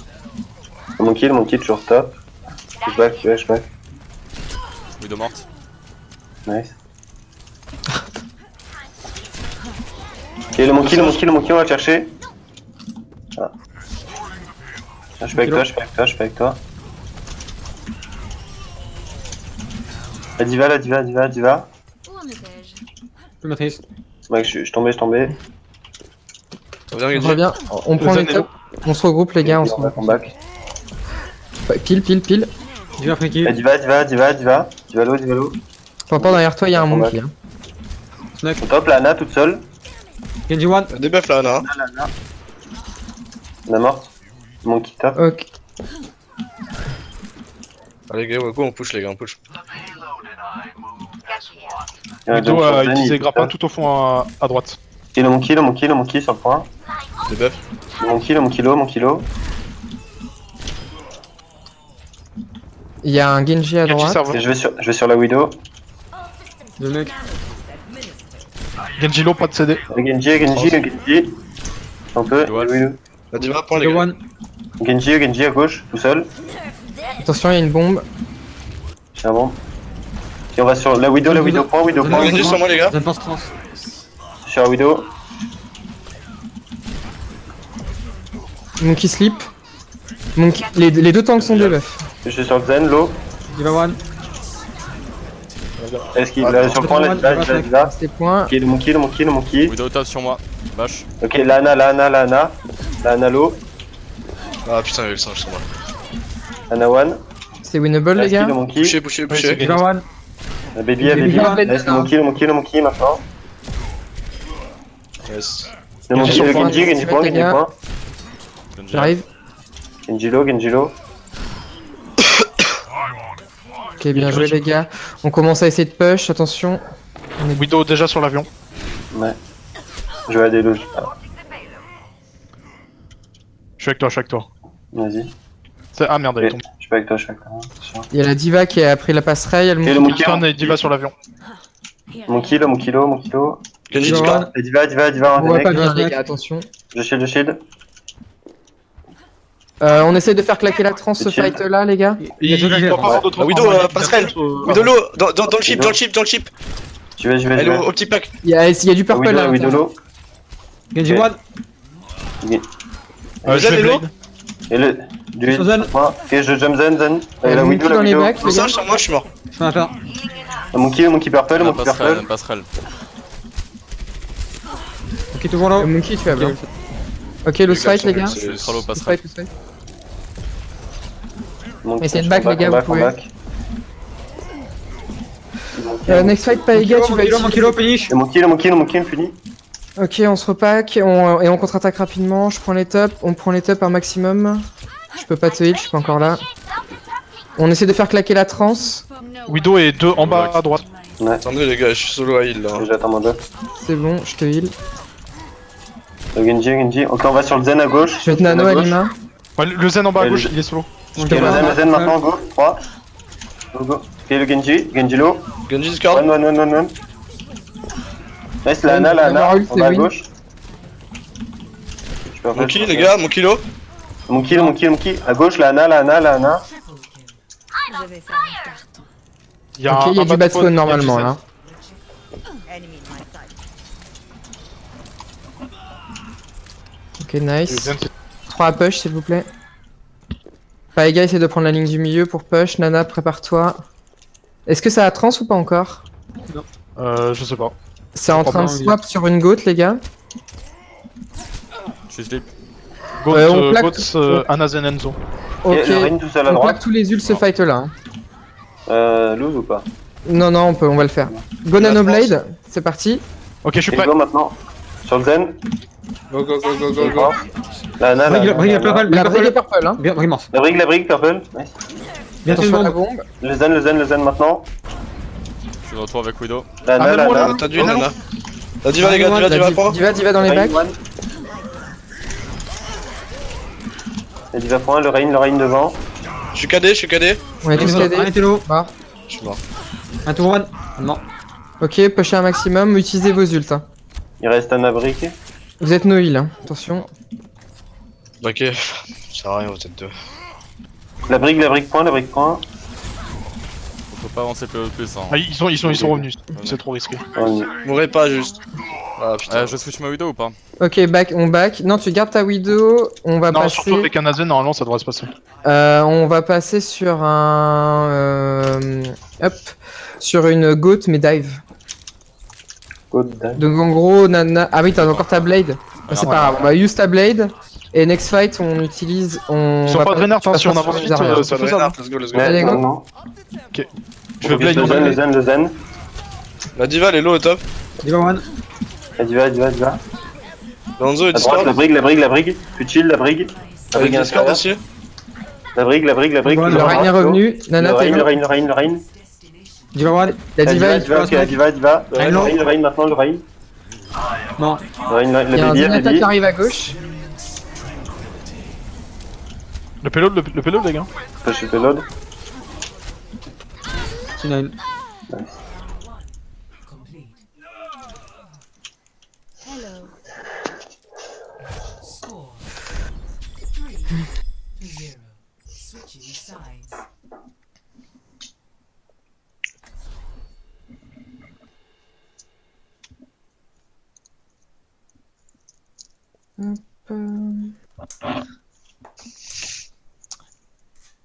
Le monkey toujours top. Je back. Widow morte. Nice. Ok, le monkey, on va le chercher. Ah. Je suis avec toi. La diva. Où en étais-je? Matrice. Mec, je suis tombé. Ça vient, On Genji. revient, on prend les tops. On se regroupe les gars, on se regroupe. On back. Ouais, pile. Il va freaky. La diva. Diva low. T'entends derrière toi, il y a un On monkey. Hein. On top la Ana toute seule. Genji one. Des buffs là, Ana. On est morte. Monkey top. Ok. Allez, gars, go, on push, les gars, on push. Widow a utilisé grappin tout au fond à droite. Et le monkey sur le point. Des buffs. Le monkey low. Il y a un Genji à Genji droite. serveur. Et je vais sur la Widow. Le mec. Genji low, pas de CD. Le Genji. Un peu. Widow. Widow. La diva, point, les Le gars. one. Genji à gauche, tout seul. Attention, il y a une bombe. J'ai un bombe. Ok, on va sur la Widow point, Widow point. Genji sur moi, les gars. J'avance trans. Je suis à Widow. Monkey slip. Monkey... Les deux tanks sont debuff. Je suis sur le Zen, low. Diva one. Est-ce qu'il est sur le point là, là. C'est points. Ok, le monkey. Widow top sur moi. Bash. Ok, la Ana low. Ah putain, il y a le singe sur moi. Ana one. C'est winnable, les gars. Le monkey. Poussez. Diva one. La baby. Laisse le monkey maintenant. Yes. Le monkey, le Genji point. J'arrive. Genji low. Ok, bien joué, les gars. On commence à essayer de push, attention. Widow déjà sur l'avion. Ouais. Je vais à des loges. Je suis avec toi. Vas-y. Ah merde, elle est Ok, tombée. Je suis pas avec toi. Attention. Il y a la diva qui a pris la passerelle, il y a le Et le monkey. monkey. Et Diva sur l'avion. Monkey low. Genji Diva discard. one. Et Diva, On voit pas bien, Mec. les gars, attention. Je shield. On essaie de faire claquer la trans ce Chill. fight là, les gars. Il y a deux doit gars. pas avoir d'autres Ah, Widow, transformations. passerelle. Widow low, dans le chip. Je vais. Elle est au petit pack. Il y a du purple là. Widow low. Genji Ok. one. Le Zen est low. Et le. Du Sur Zen. Ok, je jump Zen. Et la Monkey Widow, dans les Widow. bacs, Le les gars. singe sur moi, je suis mort. Je fais un peur. Le monkey purple, La monkey passerelle. purple. Passerelle. Ok, toujours là. Le monkey, tu vas bien. Ok, le fight, les gars. Je suis ultra low Le passerelle. fight, le fight. Monkey, Essayez de back, les gars, vous pouvez. back. Next fight, pas les gars, tu vas Monkey low, finish. Le monkey me finit. Ok, on se repack et on contre-attaque rapidement. Je prends les tops, on prend les tops un maximum. Je peux pas te heal, je suis pas encore là. On essaie de faire claquer la trans. Widow est 2 en bas à droite. Ouais, Attendez, les gars, je suis solo à heal là. j'attends mon buff. C'est bon, je te heal. Le Genji. Ok, on va sur le Zen à gauche. Je vais te nano, Alima. Ouais, le Zen en bas à Et gauche, le- il est solo. Ok, le Zen maintenant, go. 3. Go. Ok, le Genji low. Genji discard. One. Nice, la Ana, Avoir ult, on va à c'est gauche. Je peux Monkey, les gars, Monkey low. Monkey. À gauche, la Ana. Il y a Ok, il y a un du bas bad de spawn, spawn il y a normalement du là. Ok, nice. Zen. 3 à push, s'il vous plaît. Paega, essaie de prendre la ligne du milieu pour push. Nana, prépare-toi. Est-ce que ça a trans ou pas encore? Je sais pas. C'est en train de swap sur une goat, les gars. Je suis slip. On plaque- Goats, Ana Zen Enzo. Ok, Et le Ring tout seul à on droite. plaque tous les ults ce fight là. Lose ou pas? Non, on va le faire. Go Nano Blade, c'est parti. Ok, je suis Et prêt. go maintenant. Sur le Zen. Go. La Ana, Brigue purple. La brigue est purple, hein. Bien, vraiment. La brigue, purple. Nice. Bientôt une Attention à la bombe. bombe. Le Zen maintenant. Je suis de retour avec Widow. La Ana, la Ana. T'as du Nana. La diva, les gars, diva, prends. Diva dans les bacs. La Diva point, le Rain devant. Je suis KD. On est tous Un cadés. était low. Mort. Je suis mort. Un tour one. Non. Ok, pushez un maximum, utilisez vos ults. Hein. Il reste Ana brique. Vous êtes no heal, hein. Attention. Ok, ça sert à rien, vous êtes deux. La brique point. Faut pas avancer le plus. Hein. Ah, ils sont revenus. C'est trop risqué. Mourrez pas juste. Ah putain. Je switch ma Widow ou pas? Ok, on back. Non, tu gardes ta Widow. On va Non, passer. surtout avec Ana Zen, normalement ça devrait se passer. On va passer sur sur une goat mais dive. Donc en gros, Nana. Ah oui, t'as encore ta blade. C'est pas grave. On va use ta blade. Et next fight, on utilise. Ils sont pas de Reinhardt, hein, si on avance vite, c'est faisable. Let's go. Allez, go. Non. Ok. Je vais blade Le Zen. La diva, elle est low au top. Diva one. La Diva. Lonzo est À droite, discord. la brigue. Tu chill, la brigue. La Avec brigue discord intérieure. aussi. La brigue. Le Rain est revenu. Nana, t'es Le là. Rain. Diva one. La diva, Diva. Le Rain maintenant, le Rain. Non. il y a un Zenyatta qui arrive à gauche. Le payload, les gars. Je suis payload. T9. Hello. Score 3-0. Switching sides.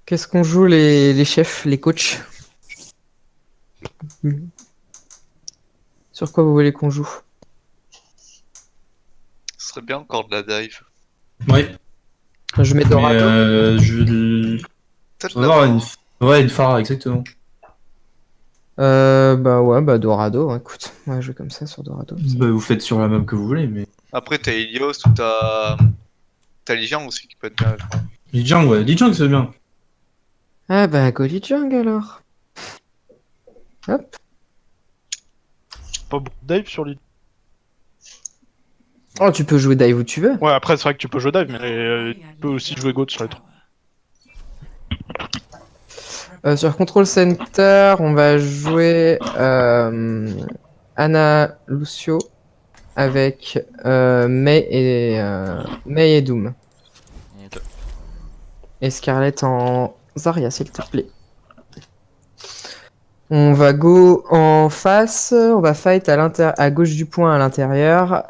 Qu'est-ce qu'on joue les chefs, les coachs? Sur quoi vous voulez qu'on joue? Ce serait bien encore de la dive. Ouais. Je mets Mais Dorado. Peut-être on va voir une phare, exactement. Bah ouais, bah Dorado, écoute. On va jouer comme ça sur Dorado. Bah, vous faites sur la map que vous voulez, mais. Après, t'as Helios ou t'as Lijiang aussi qui peut être bien. Lijiang, ouais. Lijiang, c'est bien. Ah bah go Lijiang alors. Hop. Pas beaucoup de dive sur l'île. Oh, tu peux jouer dive où tu veux. Ouais, après, c'est vrai que tu peux jouer dive, mais tu peux aussi jouer Goat sur les trucs. Sur Control Center, on va jouer Ana Lucio avec Mei et Doom. Ok. Et Scarlett en Zarya, s'il te plaît. On va go en face, on va fight à gauche du point à l'intérieur.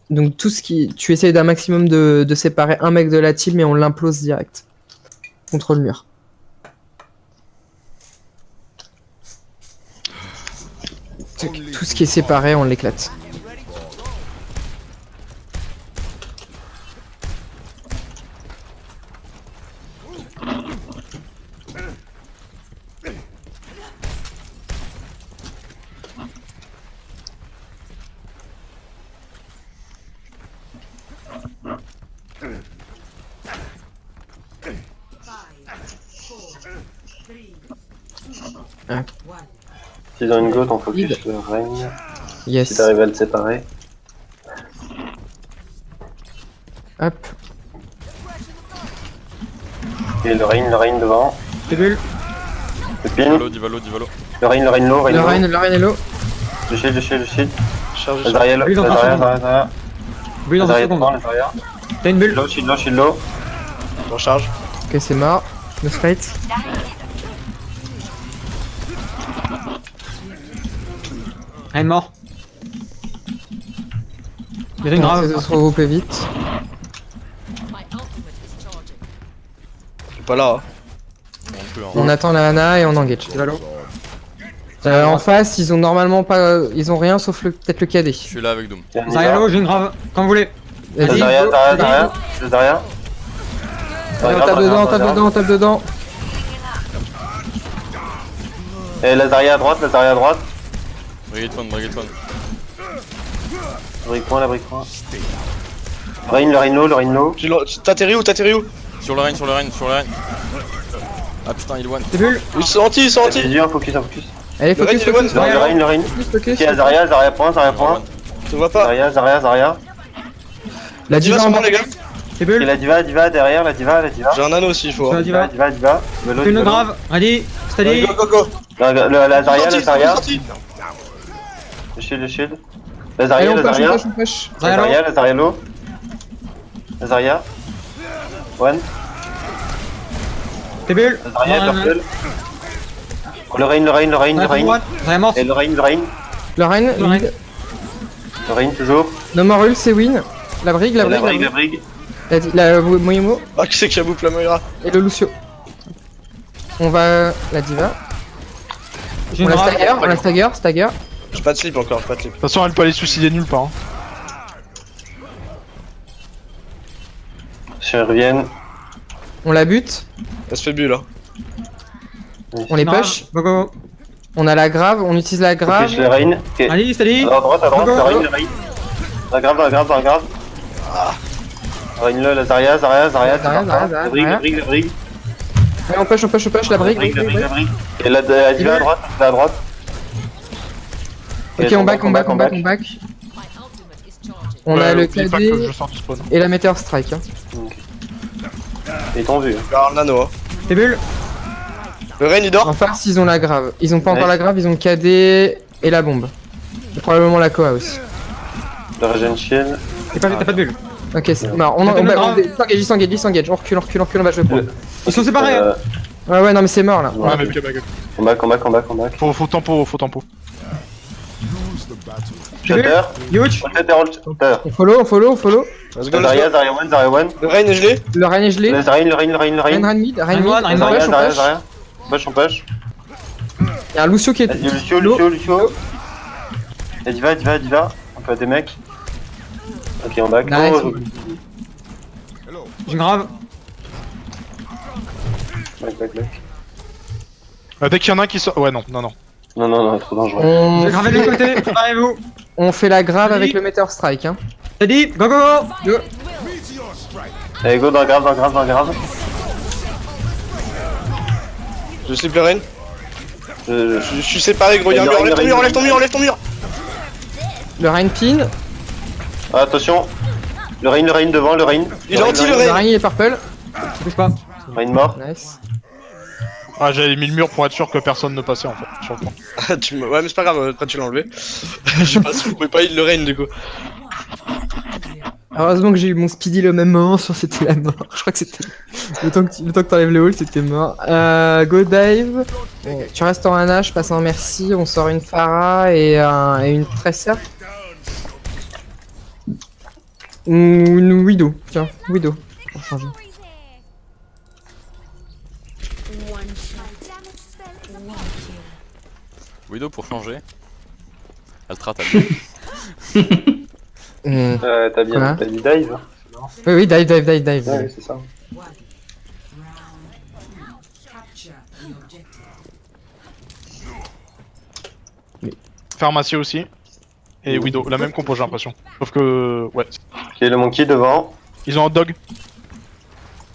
Donc tout ce qui... Tu essayes d'un maximum de séparer un mec de la team mais on l'implose direct. Contre le mur. Tout ce qui est séparé, on l'éclate. Ah. S'ils ont une goat, on focus le règne. Yes. Si t'arrives à le séparer. Hop. Et le règne devant. C'est bulle. Le pin. Divalo. Le règne low, Le Rein est low. Le shield. Charge. Lazariel, Bulle dans 30 secondes. Bulle dans 30 secondes. Lazariel. T'as une bulle. Shield low. Je recharge. Ok, c'est mort. No fight. Elle est mort. Il y a une grave. De se regrouper vite. Je suis pas là. Hein. Non plus, hein. On attend la Hana et on engage. En face, ils ont normalement pas. Ils ont rien sauf peut-être le KD. Je suis là avec Doom. Zarialo, j'ai une grave. Quand vous voulez. Vas-y. Lazariel. On tape dedans. Et Lazariel à droite. Brigade one. La brique point. Le Rhino low. T'atterris où Sur le Reign. Ah putain, il one. C'est bulle. Ils sont anti. Vas-y, focus. Allez, Le focus. Le Rhine. Focus. Qui a Zarya point. Je te vois pas. Zarya. La Diva diva sont en morts, bas. les gars. C'est Et bulle. la diva derrière, la diva. J'ai un anneau aussi, il faut. Sur la diva. Diva. Velo, Une Velo. grave. Ready. Steady. Go. La Zarya. Sorti. Le shield. Allez, on Lazariel. push. Lazariel low. Lazariel. One. C'est bulle. Lazariel, purple. Le Rhine. Zariel mort. Et le Rhine. Le Rein. Le Rhine toujours. No more ult, c'est win. La brigue. La brigue. La Moimo Ah, qui c'est qui a bouffé la Moira? et le Lucio. On va. La diva. J'ai On une la grave. stagger. J'ai pas de slip encore, De toute façon, elle peut aller suicider nulle part. Hein. Si ils reviennent. On la bute. Elle se fait bulle là. On les Grave. push. Go. On a la grave. On utilise la grave. Focus le Rhine. Ok. Allez, steady. À droite, Go. le Rhine. La grave. Rhine le Lazariel. La brigue. Allez, on push. La brigue. Et la diva à droite. Ok, on back. On a le N'oubliez pas que je KD sors du spawn. et la Meteor Strike. Hein. Ils t'ont vu. Alors, le nano. Hein. C'est bulle. Le Reign il dort. En face, ils ont la grave. Ils ont pas encore la grave, ils ont le KD et la bombe. Et probablement la Koa aussi. Le Regen Shield. T'as pas de bulle. Ok, c'est marrant. On s'engage. On recule, on va jouer pour. Ils sont séparés. Hein. Ouais, non, mais c'est mort là. Ouais, mais On back. Faut tempo. Je Shutter. Huge. All Shutter, all Shutter. On follow, on follow, on follow. Let's go, let's Zarya, go. Zarya one, Zarya one. Le Rain est gelé. Le Rain est gelé. Le Rain, le Rain, le Rain, le Rain, Rain. Rain mid, Rain Rain mid. one, Rain On one. Zarya, push, on Zarya, push. Zarya. On push, on push. Il y a un Lucio qui est. Vas-y, Lucio, Lucio, Lucio. Et Diva, Diva, Diva. On peut des mecs. Ok, on back. Nice. Oh, J'ai grave. back, back, back. Dès qu'il y en a un qui sort. Ouais, non, non, non. Non, non, non, trop dangereux. J'ai gravé les côtés. Préparez-vous. On fait la grave Vas-y. avec le Meteor Strike. Hein. T'as dit, go go go. Allez, go dans le grave, dans le grave, dans le grave. Je slip le Rain. Je suis séparé, gros. Y'a un Il y a mur. Enlève ton mur, Rain, enlève ton mur, enlève ton mur. Le Rain pin. Ah, attention. Le Rain devant, le Rain. Il est anti le Le Rain. Rain il est purple. Je bouge pas. Rain mort. Nice. Ah, j'avais mis le mur pour être sûr que personne ne passait en fait, sur le point. Ouais, mais c'est pas grave, après tu l'as enlevé. Je sais pas si vous pouvez pas heal le Rain du coup. Heureusement que j'ai eu mon speedy le même moment, sinon c'était la mort. Je crois que c'était. Le temps que t'enlèves le hall, c'était mort. Go dive. Tu restes en Ana, je passe en merci. On sort une Pharah et une Tracer. Ou une Widow. Tiens, Widow. Pour changer. One shot. Damage spell. One kill. Widow pour changer. Altra, t'as bien. T'as bien, Voilà. t'as dit dive. Oui, oui, dive, dive, dive, dive. Ouais, c'est ça. Pharmacie aussi. Et Widow, la même compo j'ai l'impression. Sauf que. Ouais. Ok, le monkey devant. Ils ont un dog.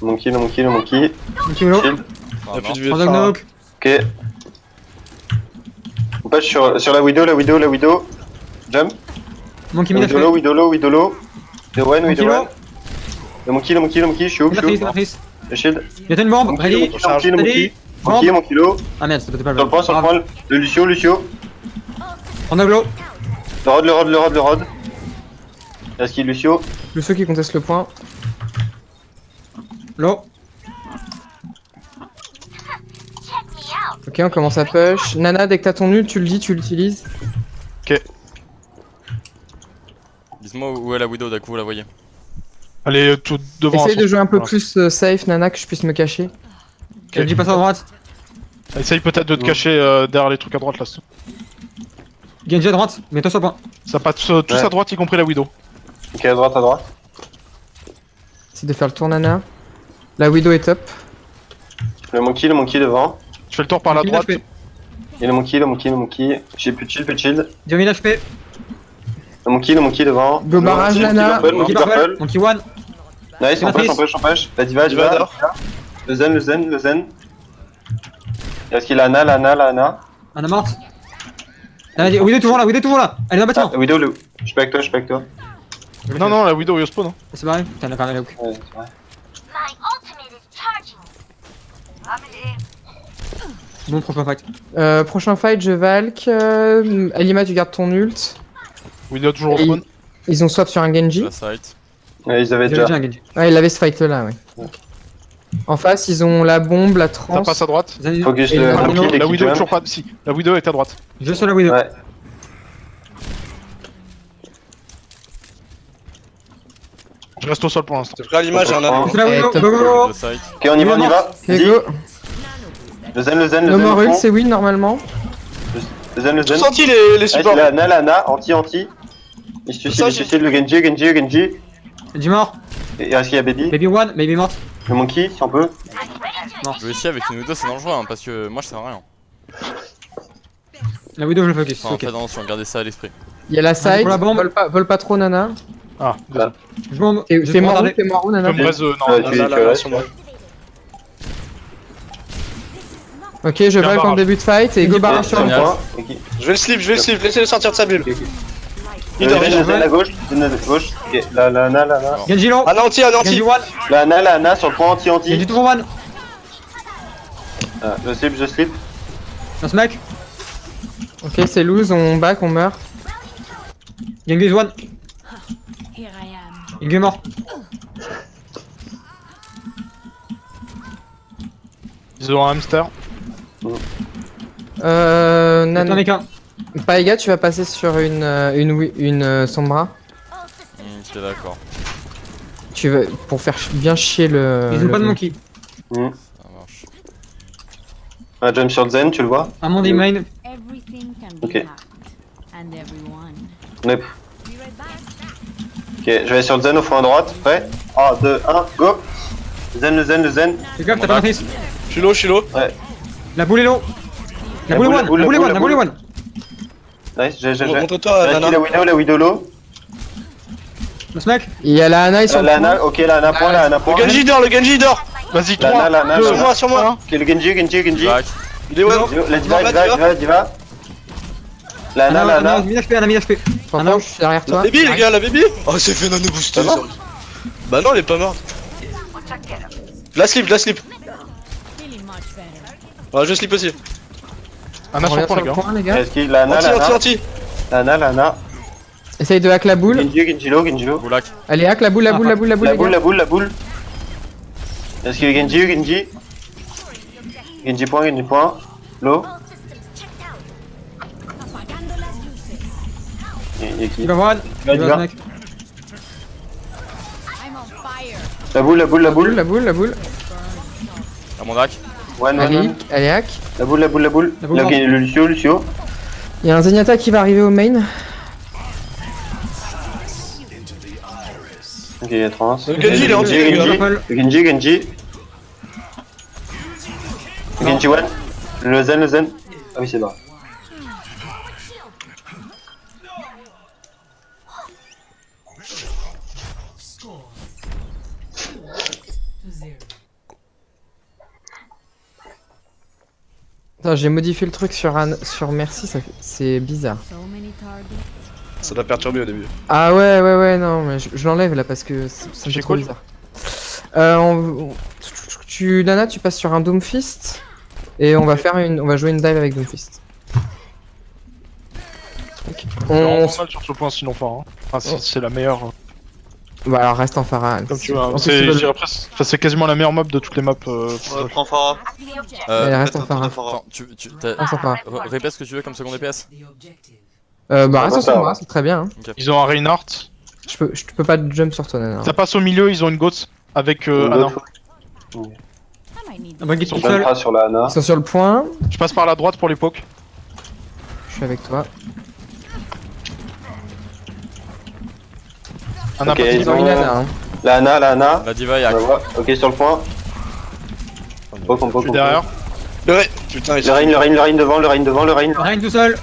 Le monkey, le monkey, le monkey. Ok, Willow. Shield. Ah, Y'a plus non. de vie. Prends knock. Ok. On passe sur la Widow, la Widow, la Widow. Jump. Monkey mid Widow low, HP. Widow low, Widow low. Widow one, Monkey Widow low. one. Le monkey, le monkey, le monkey, je suis où, je suis Matrice, où. matrice. Le shield. Y'a une bombe. Monkey, le Ready. monkey, le monkey, le monkey. Ready. Monkey, Bombe. monkey low. Ah merde, c'était pas le Sur le point, sur le point. Le Lucio, Lucio. Prends knock low. Le Rod, le Rod, le Rod, le Rod. Est-ce qu'il est Lucio? Lucio qui conteste le point. Low. Ok, on commence à push. Nana, dès que t'as ton nul, tu le dis, tu l'utilises. Dites-moi où est la Widow, d'un coup vous la voyez. Elle est tout devant. Essaye de jouer un peu Voilà. plus safe, Nana, que je puisse me cacher. Je dis passe à droite. Essaye peut-être de te cacher derrière les trucs à droite là. Genji à droite. Mets-toi sur le point. Ça passe tous Ouais. à droite, y compris la Widow. Ok, à droite, à droite. Essaye de faire le tour, Nana. La Widow est top. Le monkey devant. Je fais le tour par la Monkey droite. HP. Et le monkey, le monkey, le monkey. J'ai plus de shield, plus de shield. 10 000 HP. Le monkey devant. Go barrage, Nana. Purple, Monkey monkey purple. purple. Monkey one. Nice, on Matrice. push, on push, on push. La diva, Diva diva. d'or. Le zen, le zen, le zen. Est-ce qu'il a Ana, la Ana, la Ana? On a morte. Là, Widow est toujours là. Widow est toujours là. Elle est dans le bâtiment. Ah, Widow, le. Je suis pas avec toi, je suis pas avec toi. Non, non, la Widow, yo spawn. Hein. C'est pareil. Putain, elle a quand même la hook. Ouais, c'est vrai. Bon, prochain fight. Prochain fight, je Valk. Alima, tu gardes ton ult. Widow toujours au Et spawn. ils ont swap sur un Genji. La site. Ouais, ils avaient J'ai déjà. déjà un Genji. Ouais, ils avaient ce fight là, ouais. En face, ils ont la bombe, la Ça trans. passe à droite. Focus Et le le monkey, Rhino, dès La qu'il Widow est jump. toujours pas. Si, la Widow est à droite. Je suis sur la Widow. Ouais. Je reste au sol pour l'instant. T'es prêt à l'image, j'ai un anneau. Je suis sur la Widow. top. Go go go. Le site. Ok, on y va, on y va. Ok, Dis. go. Le zen, le zen, le No zen. more au ult, fond. c'est win normalement. Le zen, le J'ai zen. senti les Ah, supports. c'est la Ana, la Ana, anti. Il se Ça, suicide, le Genji, Genji, Genji. Genji mort. Et est-ce qu'il y a Baby? Baby one. Baby morte. Le monkey, si on peut. Jouer ici avec une Widow c'est dangereux hein, parce que moi je sers à rien. La Widow, je le focus. Enfin, Ok. faites attention, gardez ça à l'esprit. Il y a la Vas-y, side. pour la bombe. Vole pas trop, Nana. Ah, désolé. Je m'en. T'es Je t'es m'en mort où, regardais. t'es mort où, Nana Je me raise, non. Ouais, Ah, tu là, tu là, restes. sur moi. Ok, je Valk en barrage. début de fight et go Ouais, barrage sur le génial. point. Ok. Je vais le slip, laissez-le sortir de sa bulle. Il Le dort, il zen, le dort. zen à gauche, le zen à gauche. Ok, la Ana, la Ana. Genji low. Un anti, un Genji anti. one. La Ana sur le point anti. Genji toujours one. Ah, je slip. Un smack. Ok, c'est lose, on back, on meurt. Genji is one. Here I am. Genji est mort. Ils ont un hamster. Attends, Nana. mec, un. Paega, tu vas passer sur une Sombra. T'es d'accord. Tu veux pour faire bien chier le. Ils ont pas de monkey. Ça marche. Un jump sur Zen, tu le vois? Un monde main. Everything can be Ok. hacked. And everyone. On est... Ok, je vais sur Zen au fond à droite. Prêt? 3, 2, 1, go! Zen, le Zen, le Zen. Fais gaffe, t'as pas matrice. Je suis low. Ouais. La boule est low. La La boule est boule, one. la boule, La boule est la one. La boule est boule. one. Nice, j'ai. Montre-toi, Nana. Nana. La Widow low. Le smack. Il y a la Ana, ils sont. La Ana, ok, la Ana point, la Ana point. Le Genji dort, le Genji dort. Vas-y, La 3, Ana, la Ana, Sur la moi, sur moi. Ok, le Genji. Back. Il est one. La Diva. La Ana, la Ana. 1000 HP, Ana 1000 HP. T'entends, je suis derrière toi. La baby, les gars, la baby. Oh, c'est fait nano booster. Ça va Bah non, elle est pas morte. La slip. Feeling much better. Ouais, je slip aussi. un On sur revient le point, sur les le gars. point, les gars. Est-ce qu'il la Ana, la Ana? Anti. La Ana. Essaye de hack la boule. Genji low. Boulak. Allez, hack la boule, la boule, la boule, la boule. les gars. La boule. Est-ce qu'il est Genji? Genji point. Low. Il y a qui? Il va voir. Il va, Il il va va. smack. I'm on fire. La boule. La boule. À mon dac. One. Allez, hack. La boule. La boule Là, morte. le Lucio. Il y a un Zenyatta qui va arriver au main. Ok, il y a 3. Le Genji, il est entier, les gars. Genji. Genji one. Le Zen. Ah oui, c'est bon. Attends, j'ai modifié le truc sur Merci, c'est bizarre. So many targets. Ça t'a perturbé au début. Ah ouais, non, mais je l'enlève là parce que ça me fait trop bizarre. Nana, tu passes sur un Doomfist et on va jouer une dive avec Doomfist. On est vraiment mal sur ce point sinon fort. Hein. Enfin, c'est la meilleure. Bah alors reste en Phara. Comme tu vois, c'est quasiment la meilleure map de toutes les maps. Prends Farah. Allez, reste en Phara. Attends, Reste en Phara. répète ce que tu veux comme seconde DPS. Bah reste en ça, Phara, ouais. c'est très bien. Hein. Ils ont un Reinhardt. Je peux pas jump sur toi, Nana. Ça passe au milieu, ils ont une Goats avec Ana. I might need Un baguette On tout seul. viendra sur la Ana. Ils sont sur le point. Je passe par la droite pour les pokes. Je suis avec toi. Ana Ok, pas ils Ils ont ont une Ana. Hein. la Ana. La diva On yak. va voir. Ok, sur le point. Je suis derrière. Le Rain. Putain, il Le Rain devant. Rien tout seul.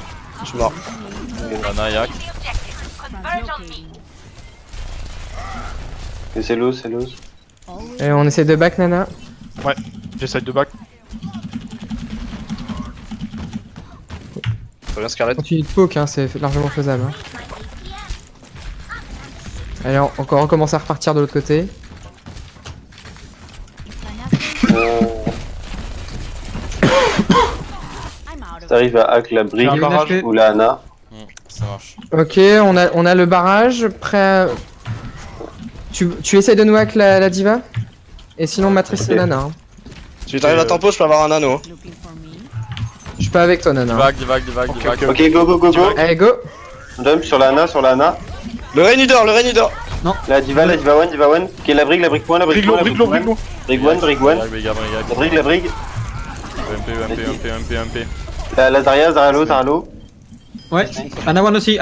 Je suis mort. Ana yak. Et c'est loose. Et on essaie de back Nana. J'essaye de back. Très bien, Scarlett. Continue de poke, hein, c'est largement faisable. Hein. Allez, on recommence à repartir de l'autre côté. I'm out of T'arrives à hack la J'ai brique un barrage. ou la Ana. Ça marche. Ok, on a le barrage. Prêt à... Tu essayes de nous hack la diva? Et sinon matrice Ok. Nana. Hein. Si t'arrives à tempo, je peux avoir un anneau. looking for me. Je suis pas avec toi Nana. Hein. Divac. Ok, go. Allez, go. Jump sur la Ana. Le Rain, il dort. La diva one. Ok, la brique point. Brick low. Brique one. La brique. UMP. La Zarya low. Ouais. Ana one aussi.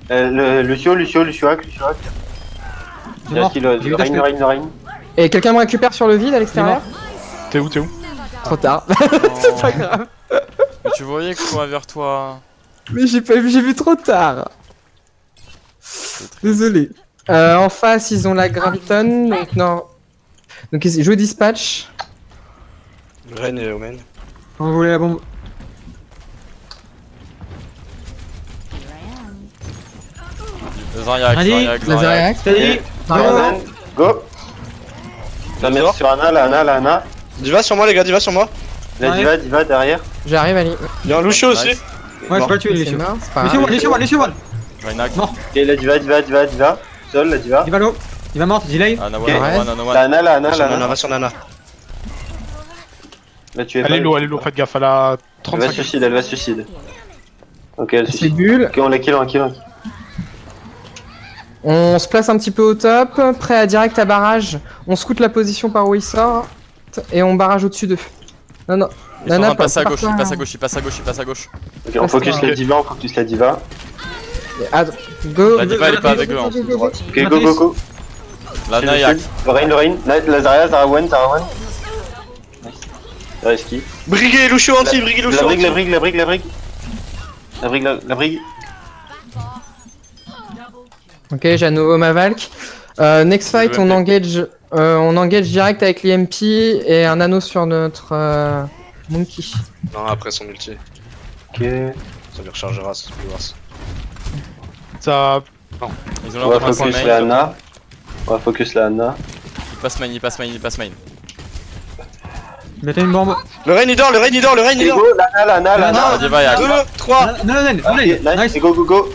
Le Lucio hack. C'est mort. J'ai eu Le Rain. Et quelqu'un me récupère sur le vide à l'extérieur? T'es où Trop tard. C'est pas grave. Mais tu voyais que je courais vers toi. Mais j'ai pas vu, j'ai vu trop tard. Désolé. En face, ils ont la Graviton. Donc non. Donc ils jouent dispatch. Le Rain est au main. On voulait la bombe. Here I am. Zaryak. La Zaryak. Steady. Go. La merci sur Ana, la Ana. Diva sur moi, les gars, diva sur moi. La diva derrière. J'arrive, Ali. Il y a un Lucio aussi. Nice. Ouais, je peux le tuer, les C'est yeux. mort, c'est pas Lucio grave. one, Lucio one. Rainak. Mort. Ok, la diva. Seule, la diva. Il va low. Il va morte, delay. Ana Ok. one. La Ana. Va sur Nana. Là, tu es Elle est low, faites gaffe, elle a Elle va 35. suicide. Ok, elle C'est suffit. bulle. Ok, on la kill, on la kill. On se place un petit peu au top, prêt à direct à barrage. On scoute la position par où il sort et on barrage au-dessus d'eux. Non, non. Ils sont en train de passer à pas gauche, il passe à gauche, il passe à gauche, il passe à gauche. Ok, on focus la diva, on focus la diva. Ah, go. La diva elle est pas avec eux hein. Ok, go, go, go. La Nayak. Le Rain. La Zarya, Zarawan. Reski. Briguer, Lucio anti, briguer, Lucio anti. La brigue. Ok, j'ai à nouveau ma Valk. Next fight, on engage direct avec l'EMP et un anneau sur notre Monkey. Non, après son ulti. Ok. Ça lui rechargera, ça se peut voir ça. Ça. Non. Ils ont On l'air va de passer focus la Anna. Il passe main. Mettez une bombe. Le Rain il dort. Et go, Lana. La diva Yak. 2, 3. Non, Nice, et go.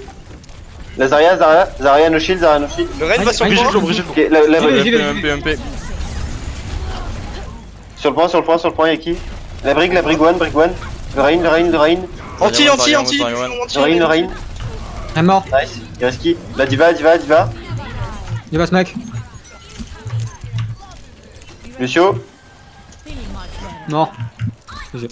La Zarya no shield. Le Rain va sur le Brigitte point. Lowe, Brigitte Lowe. Ok, la J'y vais. MP. Sur le point, y'a qui? La brigue one. Le Rain. Anti. Le Rain. Un mort. Nice. Il reste qui? La diva. Il va smack. Lucio. Mort. GG.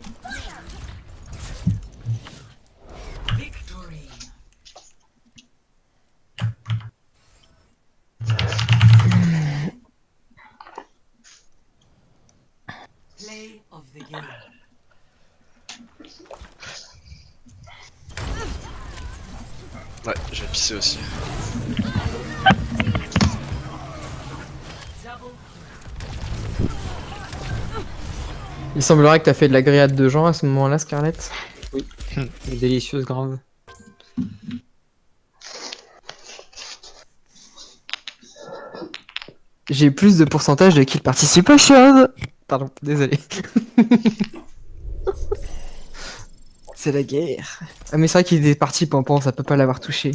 Ouais, je vais pisser aussi. Il semblerait que t'as fait de la grillade de gens à ce moment-là, Scarlett. Délicieuse, grave. J'ai plus de pourcentage de kill participation. Pardon, désolé. C'est la guerre. Ah mais c'est vrai qu'il est parti, Pampan, ça peut pas l'avoir touché.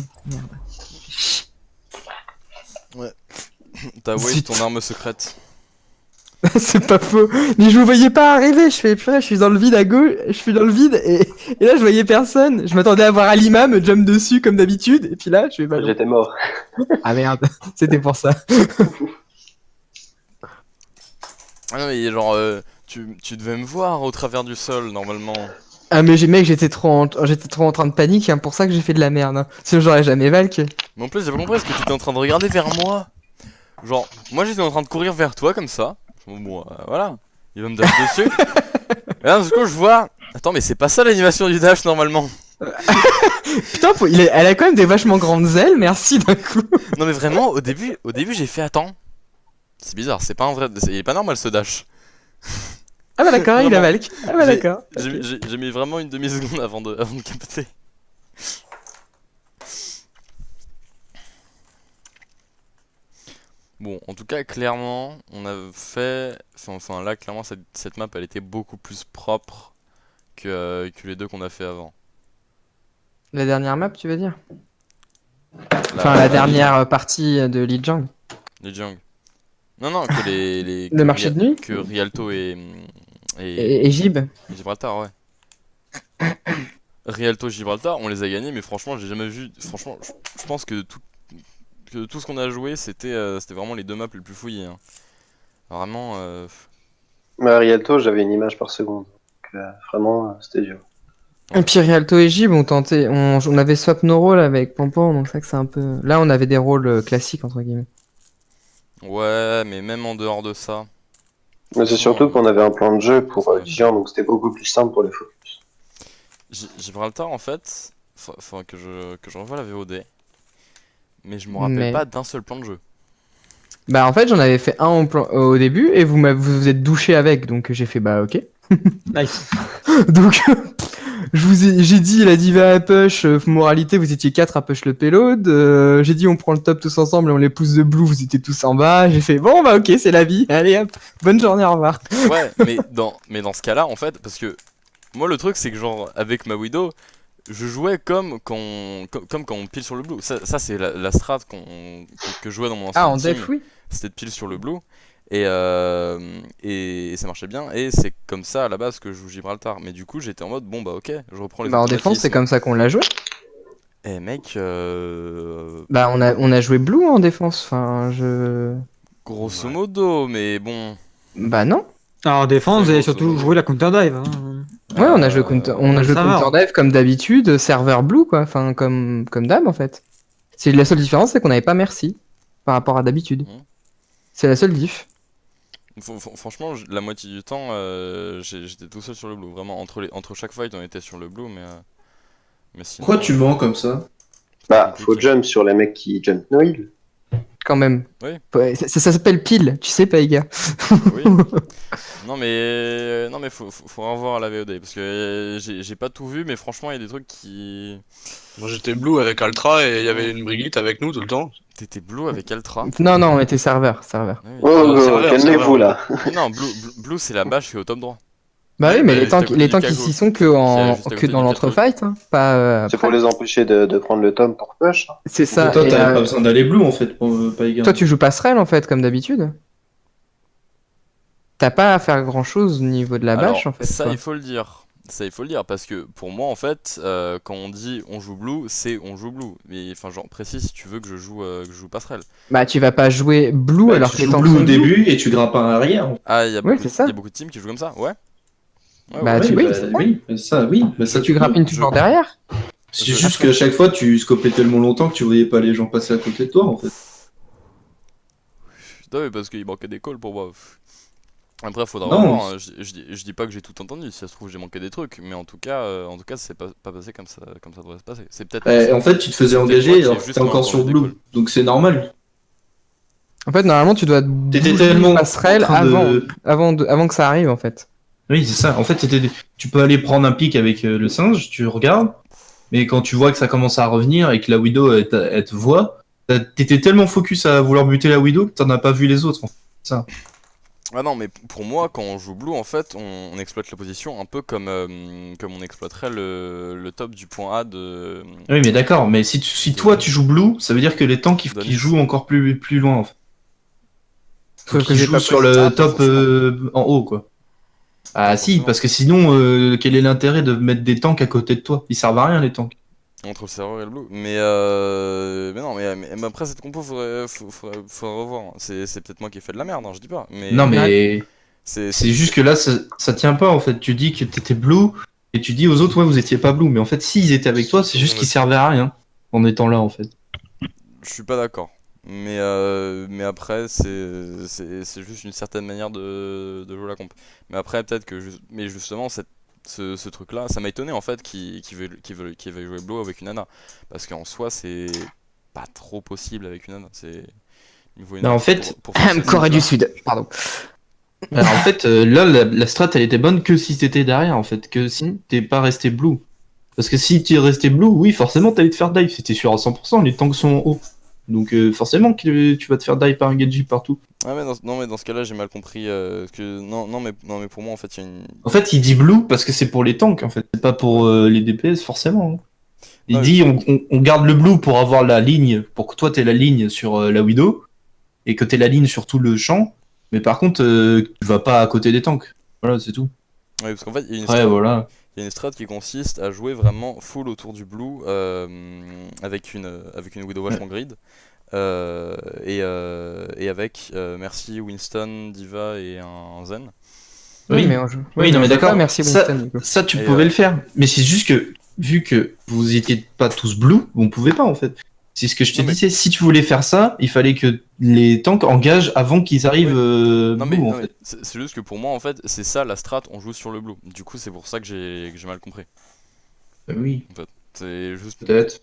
Merde. T'as waste Zut. ton arme secrète. C'est pas faux. Mais je vous voyais pas arriver, je fais purée, je suis dans le vide à gauche, je suis dans le vide et là je voyais personne. Je m'attendais à voir Alima me jump dessus comme d'habitude et puis là je fais bah non. J'étais mort. Ah merde, c'était pour ça. Ah non mais genre tu devais me voir au travers du sol normalement. Ah mais mec, j'étais trop en train de panique, hein, pour ça que j'ai fait de la merde. Hein. Sinon j'aurais jamais Valk. Mais en plus j'ai pas compris parce que t'étais en train de regarder vers moi. Genre moi j'étais en train de courir vers toi comme ça. Bon voilà, il va me dash dessus. Et là du coup je vois. Attends mais c'est pas ça l'animation du dash normalement. Putain, elle a quand même des vachement grandes ailes, merci d'un coup. Non mais vraiment au début j'ai fait attends. C'est bizarre, c'est pas un vrai. Il est pas normal ce dash. Ah bah d'accord, il a Valk. Ah bah d'accord. J'ai mis vraiment une demi-seconde avant de capter. Bon, en tout cas, clairement, on a fait... Enfin là, clairement, cette map, elle était beaucoup plus propre que les deux qu'on a fait avant. La dernière map, tu veux dire? Enfin, la dernière partie de Lijiang. Lijiang. Non, que les Le marché de nuit? Que Rialto et Gib. Gibraltar, ouais. Rialto et Gibraltar, on les a gagnés, mais franchement, j'ai jamais vu... Franchement, je pense que tout ce qu'on a joué, c'était vraiment les deux maps les plus fouillées. Hein. Vraiment... Mais à Rialto, j'avais une image par seconde. Donc, vraiment, c'était dur. Et puis Rialto et Gib ont tenté... On avait swap nos rôles avec Pampan, donc c'est vrai que c'est un peu... Là, on avait des rôles classiques, entre guillemets. Ouais, mais même en dehors de ça... Mais c'est surtout qu'on avait un plan de jeu pour Lijiang, donc c'était beaucoup plus simple pour les focus. Gibraltar, en fait, faut que je revoie la VOD. Mais je me rappelle pas d'un seul plan de jeu. Bah en fait j'en avais fait un au début et vous êtes douché avec, donc j'ai fait bah ok. Nice. Donc j'ai dit la diva à push, moralité vous étiez 4 à push le payload, j'ai dit on prend le top tous ensemble et on les pousse de blue, vous étiez tous en bas, j'ai fait bon bah ok c'est la vie, allez hop, bonne journée, au revoir. Ouais mais dans ce cas là en fait, parce que moi le truc c'est que genre avec ma Widow, je jouais comme quand on pile sur le blue. Ça c'est la strat que je jouais dans mon ancien Ah en team. def oui. C'était de pile sur le blue. Et ça marchait bien, et c'est comme ça à la base que je joue Gibraltar. Mais du coup, j'étais en mode, bon bah ok, je reprends les Bah en défense, c'est comme ça qu'on l'a joué. Eh mec, Bah on a joué blue en défense, enfin je... grosso modo, mais bon. Bah non. Alors en défense, vous avez grosso surtout modo. joué la counter dive. Hein. Ouais, on a joué counter, serveur. counter dive comme d'habitude, serveur blue quoi, enfin comme d'hab en fait. C'est la seule différence, c'est qu'on n'avait pas merci par rapport à d'habitude. C'est la seule diff. Franchement, la moitié du temps, j'étais tout seul sur le blue. Vraiment, entre chaque fight, on était sur le blue, mais sinon. Pourquoi tu mens comme ça? Bah, faut jump sur les mecs qui jump no heal. Quand même. Oui. Ouais, ça s'appelle pile, tu sais Paiga. Oui. Non mais faut revoir à la VOD parce que j'ai pas tout vu, mais franchement il y a des trucs qui. Moi j'étais blue avec Altra et il y avait une Brigitte avec nous tout le temps. T'étais blue avec Altra? Non, on était serveur. Oui. Oh, calmez-vous là. Mais non, blue c'est la bâche qui est au top droit. Bah oui, mais bah, les tanks juste à côté du ici Kago, sont qui est juste à que côté dans du l'entrefight, hein, pas. C'est après. pour les empêcher de prendre le tome pour push. C'est ça. Toi, et, t'avais pas besoin d'aller blue en fait pour pas y gagner. toi, tu joues passerelle en fait, comme d'habitude. T'as pas à faire grand chose au niveau de la Alors, bâche en fait. ça quoi. il faut le dire. Ça il faut le dire parce que pour moi en fait, quand on dit on joue blue, c'est on joue blue. Mais enfin genre précis si tu veux que je joue passerelle. Bah, tu vas pas jouer blue Bah, alors tu que les joues tanks blue sont au blue. début et tu grimpes un arrière. Ah il y a Oui, beaucoup, c'est ça. il y a beaucoup de teams qui jouent comme ça, ouais. Ouais, Bah, ouais. tu- oui, oui, bah, c'est ça. oui, bah, ça Tu peux. grappines toujours derrière. C'est juste qu'à chaque fois tu scopais tellement longtemps que tu voyais pas les gens passer à côté de toi en fait. Non mais parce qu'il manquait des calls pour moi. Après faudra Non, voir, hein. Je dis pas que j'ai tout entendu, si ça se trouve j'ai manqué des trucs, mais en tout cas c'est pas passé comme ça devrait se passer. C'est peut-être. En fait, tu te faisais c'est peut-être moi engager qui ai alors que juste t'étais pas encore sur entendu blue. des calls. Donc c'est normal. En fait, normalement, tu dois T'étais bouger tellement les passerelles en train de- avant que ça arrive en fait. Oui, c'est ça. En fait, tu peux aller prendre un pic avec le singe, tu regardes, mais quand tu vois que ça commence à revenir et que la Widow elle te voit, t'étais tellement focus à vouloir buter la Widow que t'en as pas vu les autres. En fait. Ça. Ah non mais pour moi quand on joue blue en fait on exploite la position un peu comme on exploiterait le top du point A de. Oui, mais d'accord, mais si toi tu joues blue, ça veut dire que les tanks Donne. qui jouent encore plus loin en fait. Faut Sauf que qu'ils j'ai jouent pas sur précisé. le Ah, top forcément. en haut quoi. Ah si, forcément. parce que sinon, quel est l'intérêt de mettre des tanks à côté de toi? Ils servent à rien les tanks. Entre le serveur et le blue. Mais non, mais après cette compo, faudrait revoir. C'est peut-être moi qui ai fait de la merde, hein, je dis pas. Mais Non mais c'est c'est juste que là ça tient pas en fait. Tu dis que t'étais blue et tu dis aux autres ouais vous étiez pas blue, mais en fait s'ils étaient avec toi c'est juste qu'ils servaient à rien en étant là en fait. je suis pas d'accord. Mais après, c'est juste une certaine manière de jouer la comp. Mais après, peut-être que. Mais justement, ce truc-là, ça m'a étonné en fait qu'il veuille jouer blue avec une Ana. Parce qu'en soi, c'est pas trop possible avec une Ana. C'est. Il faut une Bah, en fait, pour faire ce Corée du truc-là. Sud, pardon. Alors, en fait là la strat elle était bonne que si t'étais derrière en fait, que si t'es pas resté blue. Parce que si t'es resté blue, oui forcément t'allais te faire dive, c'était sûr à 100%, les tanks sont en haut. Donc forcément que tu vas te faire dive par un Genji partout. Ah mais non mais dans ce cas-là j'ai mal compris parce que non mais pour moi en fait il y a une. En fait il dit blue parce que c'est pour les tanks en fait, c'est pas pour les DPS forcément. Hein. Il Ouais, dit on garde le blue pour avoir la ligne, pour que toi t'aies la ligne sur la Widow et que t'aies la ligne sur tout le champ, mais par contre tu vas pas à côté des tanks. Voilà c'est tout. Ouais parce qu'en fait il y a une Ouais strat, voilà. il y a une strat qui consiste à jouer vraiment full autour du blue avec une Widow vachement grid. Et avec Merci, Winston, Diva et un Zen. Oui, Oui, mais on joue. oui, non mais on joue d'accord. pas, merci ça, Winston. du coup. ça tu Et, pouvais le faire, mais c'est juste que vu que vous étiez pas tous blue, on pouvait pas en fait. C'est ce que je te Non, mais- disais. Si tu voulais faire ça, il fallait que les tanks engagent avant qu'ils arrivent Non blue mais, en non, mais fait. c'est juste que pour moi en fait c'est ça la strat, on joue sur le blue. Du coup c'est pour ça que j'ai mal compris. Oui, C'est juste peut-être.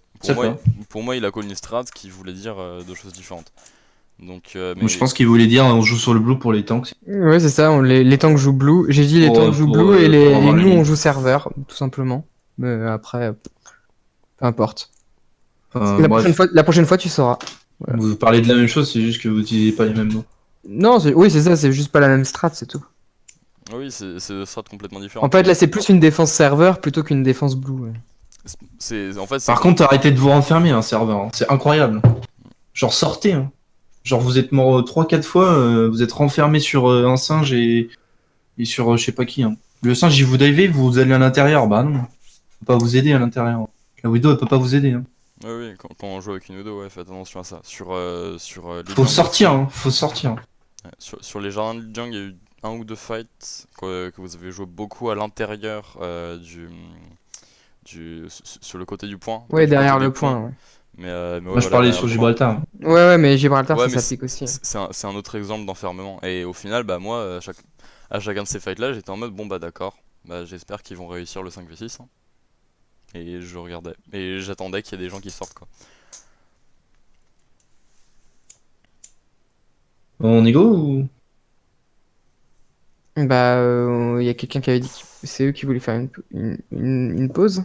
pour moi il a connu une strat qui voulait dire deux choses différentes. Donc mais Moi, je pense qu'il voulait dire on joue sur le blue pour les tanks. Ouais, c'est ça, les tanks jouent blue. J'ai dit les Pour, tanks jouent pour, blue et, pour avoir et la nous ligne. on joue serveur, tout simplement. Mais après, peu importe. Enfin, La bref, prochaine fois, tu sauras. Voilà. vous parlez de la même chose, c'est juste que vous utilisez pas les mêmes mots. Non, oui, c'est ça, c'est juste pas la même strat, c'est tout. oui c'est deux strats complètement différentes. En fait, là, c'est plus une défense serveur plutôt qu'une défense blue. Ouais. En fait Par contre, arrêtez de vous renfermer un serveur, hein. C'est incroyable. Genre sortez, hein. Genre vous êtes mort 3-4 fois, vous êtes renfermé sur un singe et sur je sais pas qui. Hein. Le singe il vous dive, vous allez à l'intérieur. Bah non, il peut pas vous aider à l'intérieur. La Widow elle peut pas vous aider. Hein. Ouais, oui, quand on joue avec une Widow, ouais, faites attention à ça. Sur les Faut jungles- sortir, hein, faut sortir. Ouais, sur les jardins de jungle, il y a eu 1 ou 2 fights que vous avez joué beaucoup à l'intérieur sur le côté du point. Ouais, Du derrière côté le du pont. point. Ouais, Mais ouais, Moi je voilà, parlais derrière sur le point. Gibraltar. ouais, mais Gibraltar, Ouais, ça mais s'applique aussi. c'est un autre exemple d'enfermement. Et au final, bah moi, à chacun de ces fights là, j'étais en mode bon bah d'accord, bah j'espère qu'ils vont réussir le 5v6. Hein. Et je regardais. Et j'attendais qu'il y ait des gens qui sortent quoi. On est go ou... Bah, y a quelqu'un qui avait dit que c'est eux qui voulaient faire une pause.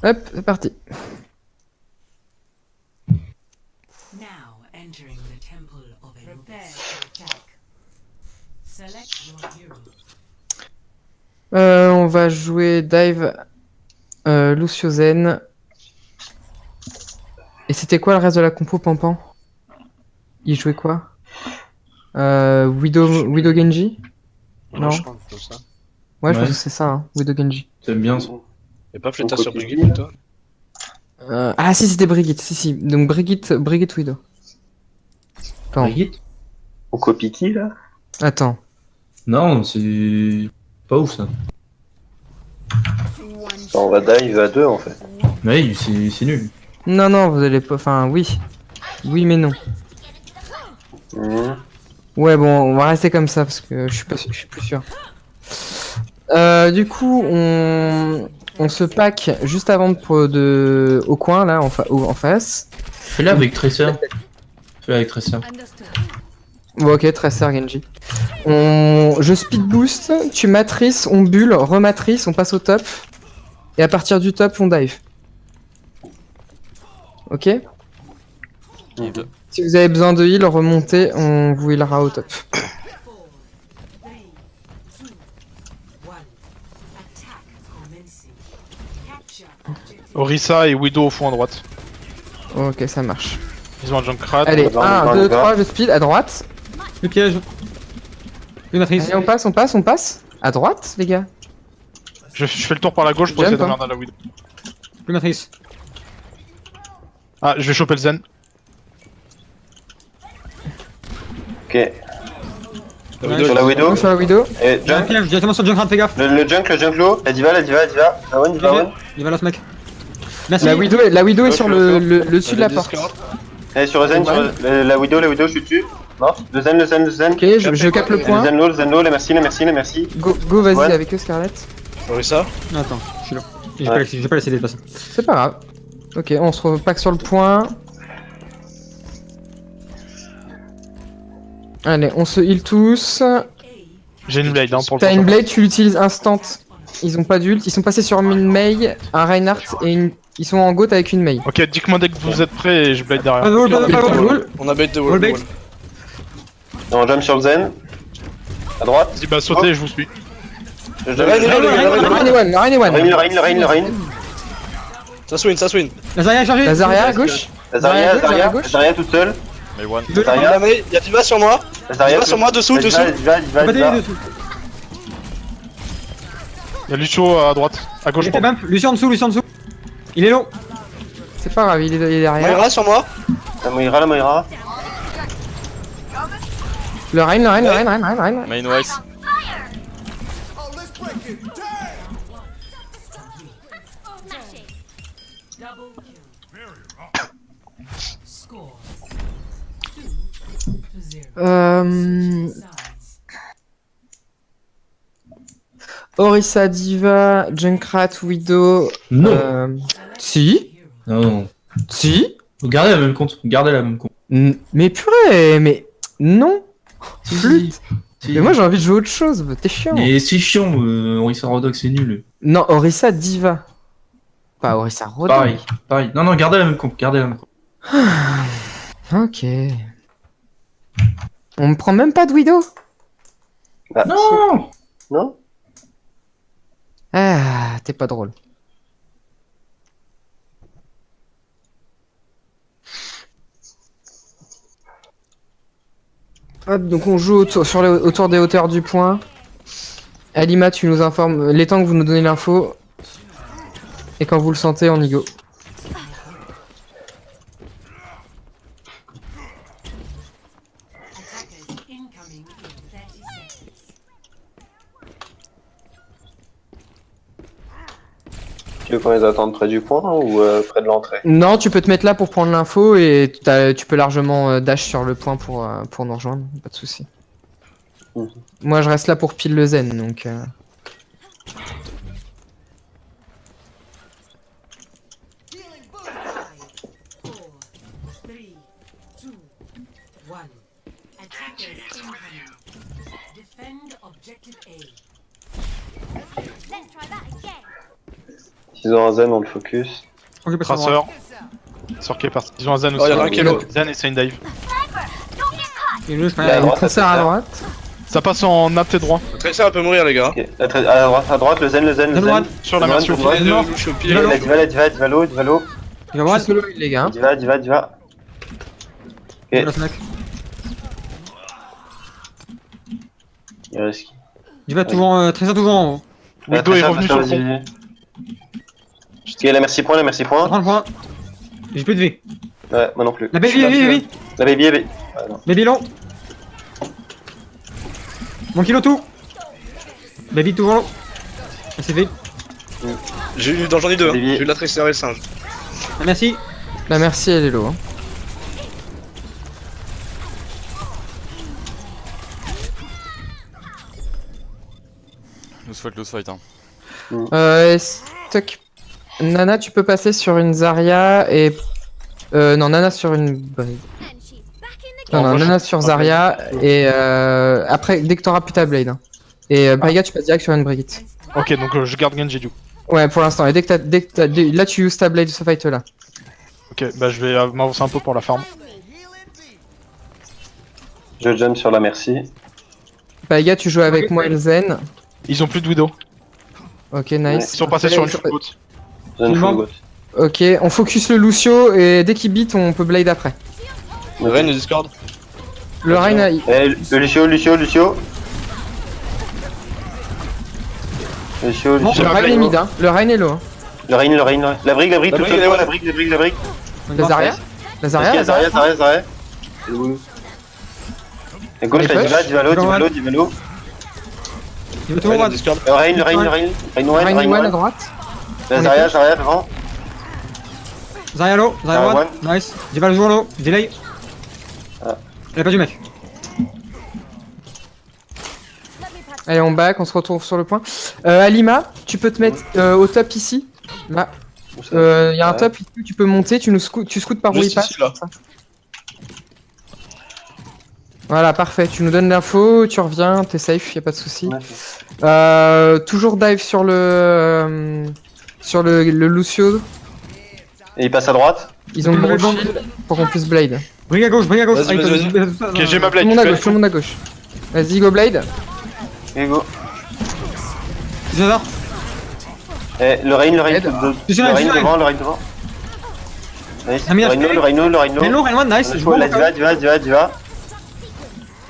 Hop, c'est parti. Now entering the temple of Anubis. Prepare to attack. Select your hero. On va jouer dive Lucio Zen. Et c'était quoi le reste de la compo, Pampan? Il jouait quoi? Widow Genji? Non. Je crois que c'est ça. Ouais, je Ouais. pense que c'est ça, hein, Widow Genji. T'aimes bien ça. Y'a pas Fleta sur Brigitte, toi? Ah si, c'était Brigitte, si. Donc Brigitte Widow. Attends. Brigitte? On copie qui là? Attends. Non, c'est pas ouf ça. On va dive à 2 en fait. Ouais, c'est nul. Non, vous allez pas... Enfin, oui. Oui, mais non. Mhm. Ouais, bon, on va rester comme ça, parce que je suis plus sûr. Du coup, on se pack juste avant au coin, là, en face. Fais-la avec Tracer. Fais-la avec Tracer. Bon, ok, Tracer, Genji. Je speed boost, tu matrices, on bulle, rematrice, on passe au top. Et à partir du top, on dive. Ok? Ok. Si vous avez besoin de heal, remontez, on vous healera au top. 4, 3, 2, 1. Attack commencing. Capture objective. Orisa et Widow au fond à droite. Ok, ça marche. Ils ont un Junkrat. Allez, va, on 1, va, 2, on va. 3, je speed, à droite. Le piège. Une matrice. Allez, on passe. À droite, les gars. Je fais le tour par la gauche pour Jump, essayer de hein. merde à la Widow. Plus matrice. Ah, je vais choper le Zen. Ok. Ouais, Sur la Widow. Sur la Widow. Et Il y a un junk. piège, directement sur Junkrat, fais gaffe. Le junk low. La diva. Ah ouais, diva one. Il va là ce mec. Merci. La Widow est sur le dessus de la porte. Allez, sur le zen, la Widow, je suis dessus. Mort. Le zen. Ok, je capte le point. Le zen low, les merci. Go, vas-y Ouais. avec eux, Scarlett. Orisa? Attends, je suis là. Ouais. J'ai pas laissé de toute façon. C'est pas grave. Ok, on se repack sur le point. Allez, on se heal tous. J'ai une blade hein, pour le T'as une prochain. blade, tu l'utilises instant. Ils ont pas d'ult, ils sont passés sur une Mei, un Reinhardt et ils sont en goat avec une Mei. Ok, dites-moi dès que vous êtes prêts et je blade derrière. Pas de wall, pas de wall, pas de wall. On a bait de Wall wall. bait. On jump sur le zen. À droite. Vas-y, bah sautez, je vous suis. Le Le Rain. Ça swing. La Zarya est chargée. La Zarya à gauche. La Zarya à gauche. toute seule. Mais one. La Zarya. Y'a Diva sur moi. La Zarya Diva sur moi, dessous. Diva. Pas des dessous. Il y a Lucio à droite, à gauche. Il était pardon. bump. Lucie en dessous. Il est long. C'est pas grave, il est derrière. Moira sur moi. La Moira. Le Rain. Main Wise. Double kill. Score 2 to 0. Sides. Orisa, Diva, Junkrat, Widow. Non. Si. Non. Si. Vous gardez la même compte. Mais purée, mais non. Flûte. Si. Mais moi j'ai envie de jouer autre chose, t'es chiant. Mais c'est chiant, Orisa Rodox c'est nul. Non, Orisa Diva. Pas Orisa Rodox. Pareil. Non, gardez la même compte. Ok. On me prend même pas de Widow. Bah, Non. Non. Ah, t'es pas drôle. Hop, donc on joue autour des hauteurs du point. Alima, tu nous informes les temps que vous nous donnez l'info. Et quand vous le sentez, on y go. Attackers incoming in 30 seconds. Tu veux qu'on les attende près du point ou près de l'entrée? Non, tu peux te mettre là pour prendre l'info et tu peux largement dash sur le point pour nous rejoindre, pas de soucis. Moi je reste là pour pile le zen donc. 1. Attackers incoming. Defend objective A. Let's try that again. S'ils ont un zen, on le focus. Ok, passe à Traceur. Sort qui est parti. Ils ont un Zan aussi. Oh, y'en a un qui est low. Zan et c'est une dive. Et le, je Il est à droite, Tracer à droite. Ça passe en nappe tes droits. Le Tracer peut mourir, les gars. Ok, à droite, le zen, le zen. Sur la mercio. Il Il est louche au pied. va low. Il va voir. Je suis solo les gars. Il va. Ok, Le snack. il risque. Il va toujours, Tracer toujours en haut. Widow est revenu sur le pont. Ok, la merci point. Ça prend le point. J'ai plus de vie. Ouais, moi non plus. La baby. La baby. Baby long. Mon kilo tout. Baby toujours long. Ah, c'est fait. J'en ai deux. Baby. J'ai eu la Tracer et le singe. Ah, merci. La merci elle est low. Hein. Lose fight, hein. Stock. Nana, tu peux passer sur une Zarya et. Non, Nana sur une. And she's back in the game. Non, moi, Nana je- sur Zarya et après, dès que t'auras plus ta blade. Hein. Et Brigade, tu passes direct sur une Brigitte. Ok, donc je garde Genji du coup. Ouais, pour l'instant. Et dès que t'as. Là, tu uses ta blade de ce fight là. Ok, bah je vais m'avancer un peu pour la farm. Je jump sur la merci. Brigade, tu joues avec moi et le Zen. Ils ont plus de Widow. Ok, nice. Ils sont passés sur une full boat. Zen full goat. Ok, on focus le Lucio et dès qu'il beat, on peut blade après. Le Ren, le Discord. Le Rein a. Eh, le Lucio. Le Rein est mid, hein. Le Rein est low. Hein. Le Rein. La brique, La tout brique, seul. elle est La brique. La Zarya. La Zarya. Ok, Zarya. Et gauche, On est push. Diva low. Il va toujours Ouais, le voir. Discord. Rein Rein one à one. droite. La On est Zarya devant. Zarya low. Zarya Zarya one. Nice. Diva le jour low. Delay. Ah. Il a pas du mec. Allez, on back, on se retrouve sur le point. Alima, tu peux te mettre au top ici. Là. Il y a un top ici où tu peux monter, tu scoutes par où il Juste passe. ici, là. comme ça. Voilà, parfait. Tu nous donnes l'info, tu reviens, t'es safe, y a pas de souci. Toujours dive sur le Lucio. Et il passe à droite. Ils ont le bon shield pour qu'on puisse blade. Bring à gauche. Vas-y. Ok, j'ai ma Tout blade. le monde à tu gauche, tout le monde à gauche. Vas-y, go blade. Et go. J'adore. Eh, le Rein Je suis là. devant. Nice. Ah, mais là, Le Rein low. Rein low, Rein one, nice. Je vois La la Diva.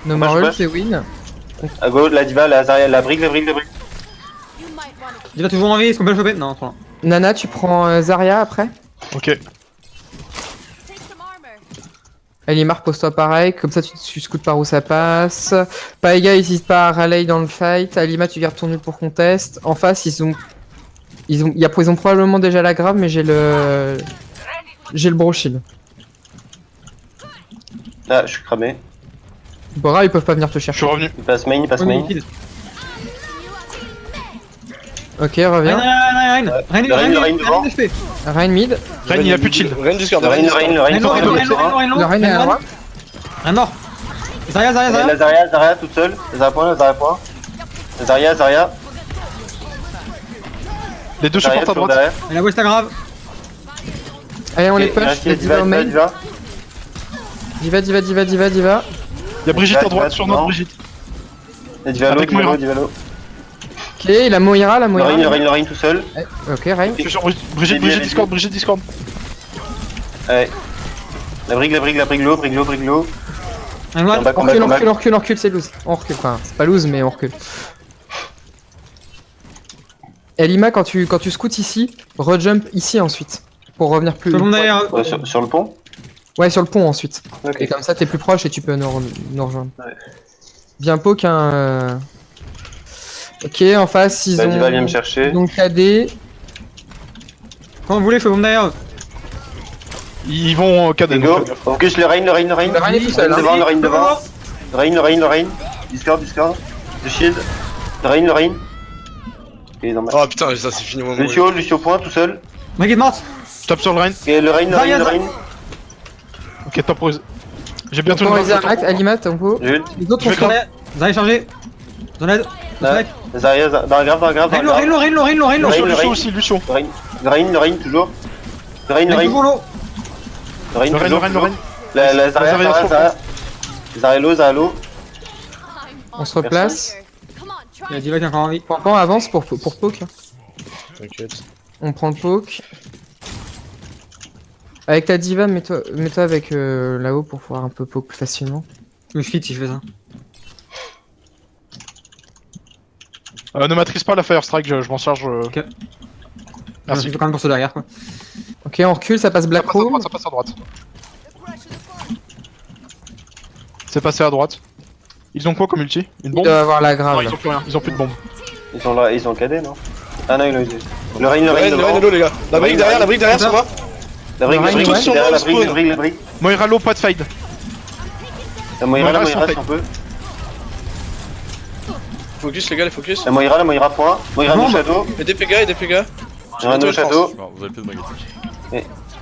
No Moi, je more passe. c'est win. À gauche, la Diva, la Zarya, la brique. You might want to Il va toujours en vie. Est-ce qu'on peut le choper? Non, trop loin. Nana, tu prends Zarya après. Ok. take some armor. Elimar, repose-toi pareil, comme ça tu scoutes par où ça passe. Paega, n'hésite pas à rally dans le fight. Alima, tu gardes ton nul pour qu'on teste. En face, ils ont probablement déjà la grave, mais j'ai le bro shield. Là, je suis cramé. Bora, ils peuvent pas venir te Je suis chercher. revenu. Il passe main. Ok, reviens. Rein devant. HP. Rein mid. Rein, il a plus de shield. Ren, Discord. Le Rein Rein low, devant. Le Rein est à droite. Rein mort. Zarya. La Zarya toute seule. La Zarya point. La Zarya. Les deux supports à droite. derrière. Et la West grave. Allez, on les Ok, push. reste Les Diva au main. Diva. Diva. Il y a Brigitte à droite Diva, sur notre non. Brigitte. La Diva Avec low. Moira. Diva low. Ok, la Moira, la Moira. Le Rein tout seul. Ok, Rein. Je suis sur Brigitte Discord. Ouais. La brigue low. Un mois. On recule, c'est loose. On recule, enfin, c'est pas loose, mais on recule. Elima, quand tu scouts ici, rejump ici ensuite. Pour revenir plus. Tout le monde derrière. Sur le pont. Ouais, sur le pont ensuite. Ok. Et comme ça, t'es plus proche et tu peux nous rejoindre. Ouais. Bien poke, hein. Ok, en face, ils ont. Diva vient me chercher. Donc KD. Quand vous voulez, je fais derrière. Ils vont cadet. Go. Focus le Rein. Le Rein est tout seul. Devant, le Rein devant. Le Rein. Discord. Le shield. Le Rein. Ok, ils en mettent. Oh putain, ça c'est fini au moment. Lucio point tout seul. Mec est morte. Top sur le Rein. Et le Rein. Ok, top pose. J'ai bientôt Pour le les Max, Alima, tempo. Jules. Les autres Je vais sont Vous allez charger. Dans l'aide. Zaria, dans la grave. Rein. Lucio. Le Rein toujours. Le Rein. Toujours l'eau. Le Rein Le toujours. Rein. La Zaria. Zarelo. On se replace. Come on, Il y try. a Diva qui a encore envie. Pampan avance pour poke. T'inquiète. On prend le poke. Avec ta diva, mets-toi avec là-haut pour pouvoir un peu poke plus facilement. Je me fit si je fais ça. Ne maîtrise pas la Fire Strike, je m'en charge. Ok. Merci. Je fais quand même pour ceux derrière quoi. Ok, on recule, ça passe Black Room. Ça passe à droite. C'est passé à droite. Ils ont quoi comme ulti? Une Il bombe? doit avoir la grave. Non, là. ils ont plus rien, ils ont plus de bombe. Ils ont KD, non? Ah non, ils l'ont usé. Le Rein Le Rein devant. low les gars. La brique derrière sur moi. La brique Le Rein, derrière, ouais. la brique. Moira low, pas de fade. La Moira Moira, si sans on peut. Focus les gars, les focus. La Moira point. Moira no shadow. Et des Pégas. Moira no shadow. Non, vous avez plus de baguette.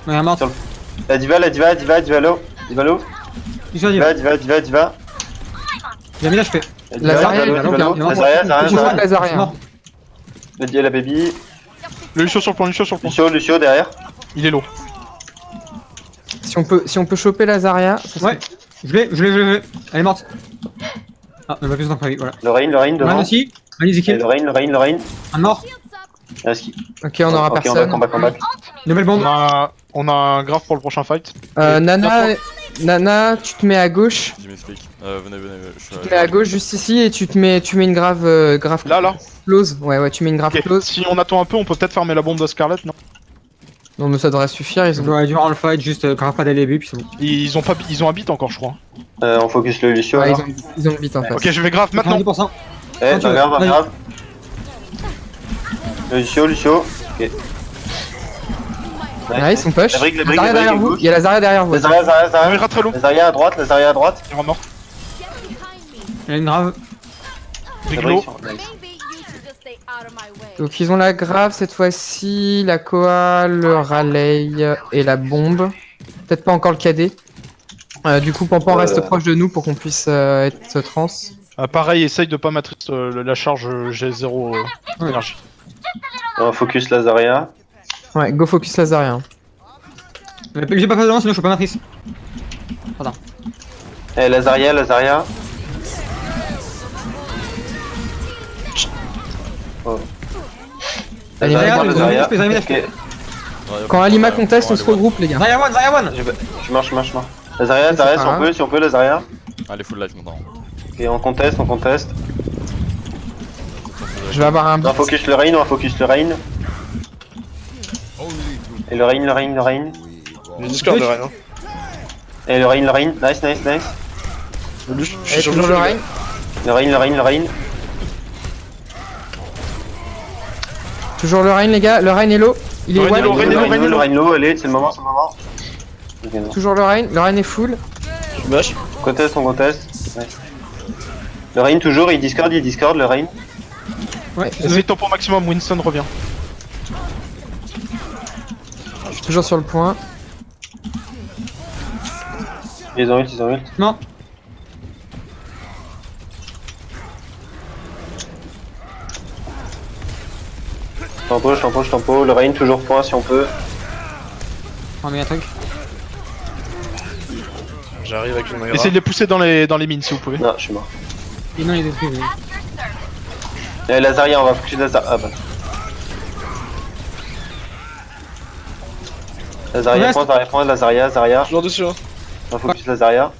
Ouais, un morte. La diva low. Il soit Diva. Diva. J'ai mis là, je fais. La Zarya, Diva il est low. bien. La Toujours avec Zarya. la Zarya. La baby. Le Lucio sur le plan. Lucio derrière. Il est low. Si on peut choper la Zarya, ça serait- Ouais. Je l'ai. Elle est morte. Ah, elle va plus d'en prévu, voilà. Le Rein Man devant. aussi. Allez, kill. Le Rein. Un mort. Ok, on aura personne. Combat. Nouvelle bombe. On a un grave pour le prochain fight. Nana, tu te mets à gauche. Je m'explique. Venez. Tu te mets à gauche juste ici et tu mets une grave Là. close. Ouais, tu mets une grave Ok. close. Si on attend un peu, on peut peut-être fermer la bombe de Scarlet, non? Non, mais ça devrait suffire. Ils ont... Ouais, durant le fight, juste grave pas dès le début, puis c'est bon. Ils ont un beat encore, je crois. On focus le Lucio. Ouais, alors. ils ont le beat en fait. Ok, je vais grave maintenant. 90%. Dans grave. Le Lucio. Ok. Nice, on push. La brique, Zarya derrière vous. Il y a la Zarya derrière vous. La Zarya. Moira très low. La Zarya à droite. Il est mort. Elle a une grave. Big low. Maybe you should just stay out of my way. Donc ils ont la grave cette fois-ci, la Koa, le Raleigh et la bombe. Peut-être pas encore le KD. Du coup, Pampan reste proche de nous pour qu'on puisse être trans. Pareil, essaye de pas matrice la charge, j'ai 0 énergie. On focus la Zarya. Ouais, go focus la Zarya. J'ai pas fait de lance, sinon je suis pas matrice. Pardon. La Zarya. Oh. Allez, Zarya, regarde, les amis, Ok. Quand Alima conteste, on se regroupe les gars. Zarya one. Je marche. La Zarya, si on peut, la Zarya. Allez, full life maintenant. Ok, on conteste. Je vais avoir un On va focus le Rein. Et le Rein. J'ai Discord le Rein. Et le Rein. Nice. Je suis sur toujours le Rein. Le Rein. Toujours le Rein les gars, le Rein est low. Il est Le Rein one. est low. Le Rein low, allez, c'est le moment. Ok, non. Toujours le Rein est full. Je bâche. On conteste. Ouais. Le Rein toujours, il discord, le Rein. Ouais, Essaye de tempo maximum, Winston revient. Je suis toujours sur le point. Ils ont ult. Non. Tempo. Le Rein toujours point si on peut. On met un truc. J'arrive avec une Moira. Essayez de les pousser dans les mines si vous pouvez. Non, je suis mort. Et non, il est détruit. Lazaria, on va focus Lazaria. Ah bah. Lazaria, point, Lazaria, Zarya. Toujours dessus, hein. On va focus Lazaria.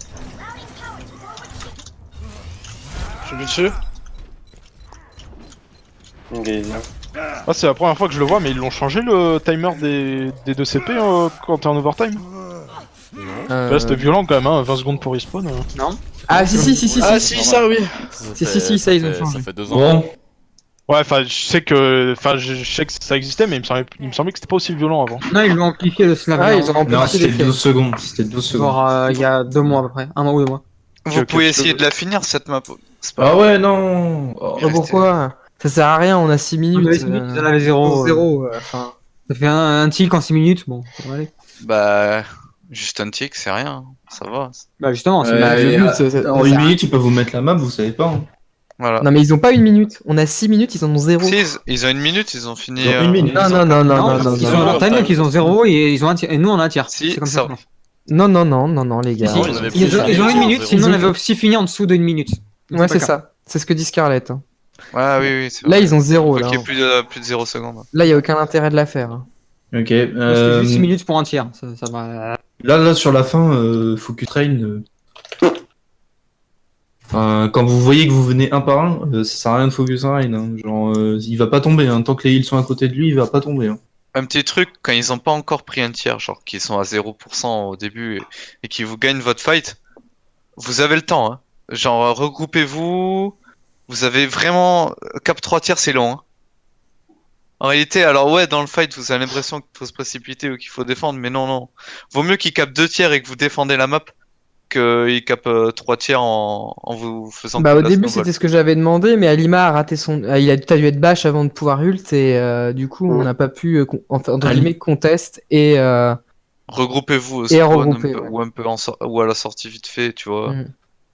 Je suis dessus. Ok. Ah, c'est la première fois que je le vois, mais ils l'ont changé le timer des 2 CP quand t'es en overtime. Là, c'était violent quand même, hein, 20 secondes pour respawn. Non. Ah si. Ah si, ça oui. Si, ça, ils ont changé. Ça fait 2 ans. Bon, Ouais, enfin, je sais que ça existait, mais il me semblait que c'était pas aussi violent avant. Non, ils l'ont amplifié le slave. Ah, ils ont non, remplacé c'était les 12 secondes. C'était 12 secondes. Genre il y a 2 mois à peu près. 1 mois ou 2 mois. Vous Ok, pouvez je essayer peux- de la finir cette map. C'est pas Ah ouais, non. Oh. Oh, pourquoi? Ça sert à rien, on a 6 minutes. Ils en avaient 0. 0. Enfin. Ça fait un tick en 6 minutes. Bon, ça va aller. Bah, juste un tick, c'est rien. Ça va. Bah justement, c'est Bah, et, le but, c'est- en une minute, ils peuvent vous mettre la map, vous savez pas. Hein. Voilà. Non mais ils ont pas 1 minute, on a 6 minutes, ils en ont 0. Si, ils ont 1 minute, ils ont fini. Ils ont 1 minute. Non, ils sont en time ils ont 0 et ils ont un tir. Et nous on a un tir. Si, C'est comme ça ça. va. Non, les gars. Si, ils avaient ils plus ont 1 minute, zéro. sinon on avait aussi fini en dessous d'1 minute. Donc, Ouais, pas c'est le cas. ça. C'est ce que dit Scarlett. hein. Ouais, oui, c'est Là, vrai. ils ont 0. Faut Là, qu'il y ait plus de 0 secondes. là, il y a aucun intérêt de la faire. hein. Ok. C'était juste 6 minutes pour un tir. Ça va. Là, sur la fin, Focus Train. Enfin, quand vous voyez que vous venez un par un, ça sert à rien de Focus Train. Hein. Genre, il va pas tomber. Hein. Tant que les heals sont à côté de lui, il va pas tomber. Hein. Un petit truc, quand ils ont pas encore pris un tiers, genre qu'ils sont à 0% au début et qu'ils vous gagnent votre fight, vous avez le temps. Hein. Genre, regroupez-vous. Vous avez vraiment. Cap 3 tiers, c'est long. Hein. En réalité, alors ouais, dans le fight, vous avez l'impression qu'il faut se précipiter ou qu'il faut défendre, mais non. Vaut mieux qu'ils capent 2 tiers et que vous défendez la map qu'ils capent 3 tiers en vous faisant. Bah, au la début, snowball. c'était ce que j'avais demandé, mais Alima a raté son. Il a dû être bash avant de pouvoir ult, et du coup, on n'a pas pu, entre guillemets, contest et. Regroupez-vous au Et spawn, regrouper, ouais. ou un peu ou à la sortie vite fait, tu vois. Mm.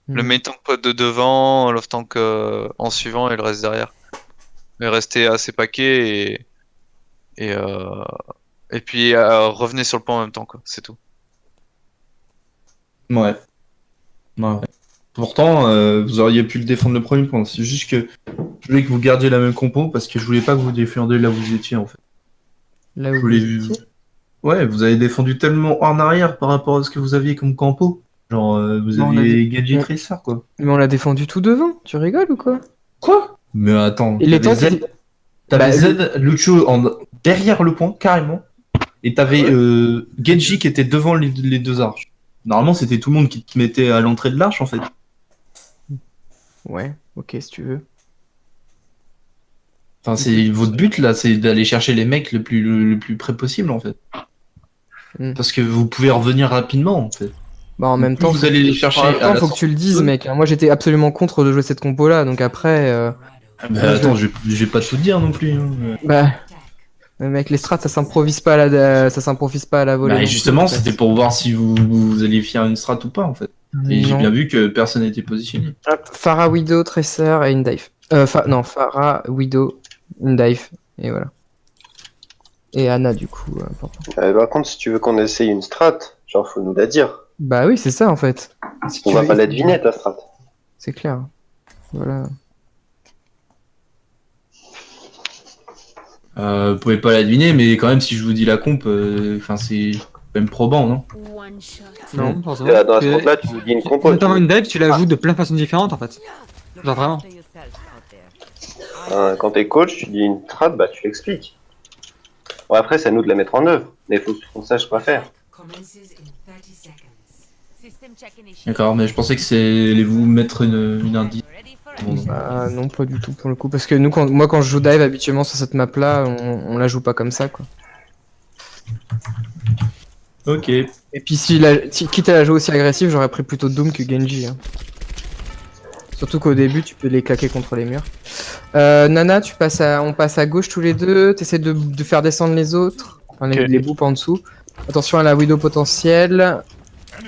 Le main tank de devant, l'off tank en suivant et le reste derrière. Mais restez assez paquet et puis revenez sur le point en même temps, quoi. C'est tout. Ouais. Pourtant, vous auriez pu le défendre le premier point. C'est juste que je voulais que vous gardiez la même compo parce que je voulais pas que vous défendiez là où vous étiez en fait. Là où Je vous voulais étiez. Ouais, vous avez défendu tellement en arrière par rapport à ce que vous aviez comme campo. Genre, vous Non, on aviez a Gadget on- Tracer quoi. Mais on l'a défendu tout devant, tu rigoles ou quoi? Quoi? Mais attends, Et les t'avais tanks, Z, t'avais Z, Lucio derrière le point, carrément. Et t'avais Genji qui était devant les 2 arches. Normalement, c'était tout le monde qui te mettait à l'entrée de l'arche en fait. Ouais, ok, si tu veux. Enfin, c'est votre but là, c'est d'aller chercher les mecs le plus près possible en fait. Mm. Parce que vous pouvez revenir rapidement en fait. Bah, en même Plus temps, vous allez les chercher en même à temps, la faut que tu le dises, mec. Moi, j'étais absolument contre de jouer cette compo là, donc après. Bah, attends, je vais pas tout dire non plus. Hein. Bah. Mais mec, les strats, ça s'improvise pas à la volée. Bah, non justement, plus, en fait. c'était pour voir si vous alliez faire une strat ou pas en fait. Et j'ai Non. bien vu que personne n'était positionné. Pharah, Widow, Tracer et une dive. Non, Pharah, Widow, une dive. Et voilà. Et Anna, du coup. Par contre, si tu veux qu'on essaye une strat, genre, faut nous la dire. Bah oui, c'est ça en fait. Si On tu va veux- pas la deviner, ta strat. C'est clair. Voilà. Vous pouvez pas la deviner, mais quand même, si je vous dis la comp, enfin c'est quand même probant, non? One shot. Non, forcément. Dans la strat là, tu nous dis une compo. Notamment une dive, tu la joues de plein de façons différentes en fait. Genre vraiment. Quand t'es coach, tu dis une strat, bah tu l'expliques. Bon, après, c'est à nous de la mettre en œuvre. Mais il faut qu'on sache quoi faire. D'accord, mais je pensais que c'est vous mettre une indice. Bon, Bah non, pas du tout pour le coup. Parce que nous, moi, quand je joue dive habituellement sur cette map là, on la joue pas comme ça quoi. ok. Et puis quitte à la jouer aussi agressive, j'aurais pris plutôt Doom que Genji. Hein. Surtout qu'au début, tu peux les claquer contre les murs. Nana, on passe à gauche tous les deux. T'essaies de faire descendre les autres. Enfin, les boops en dessous. Attention à la widow potentielle.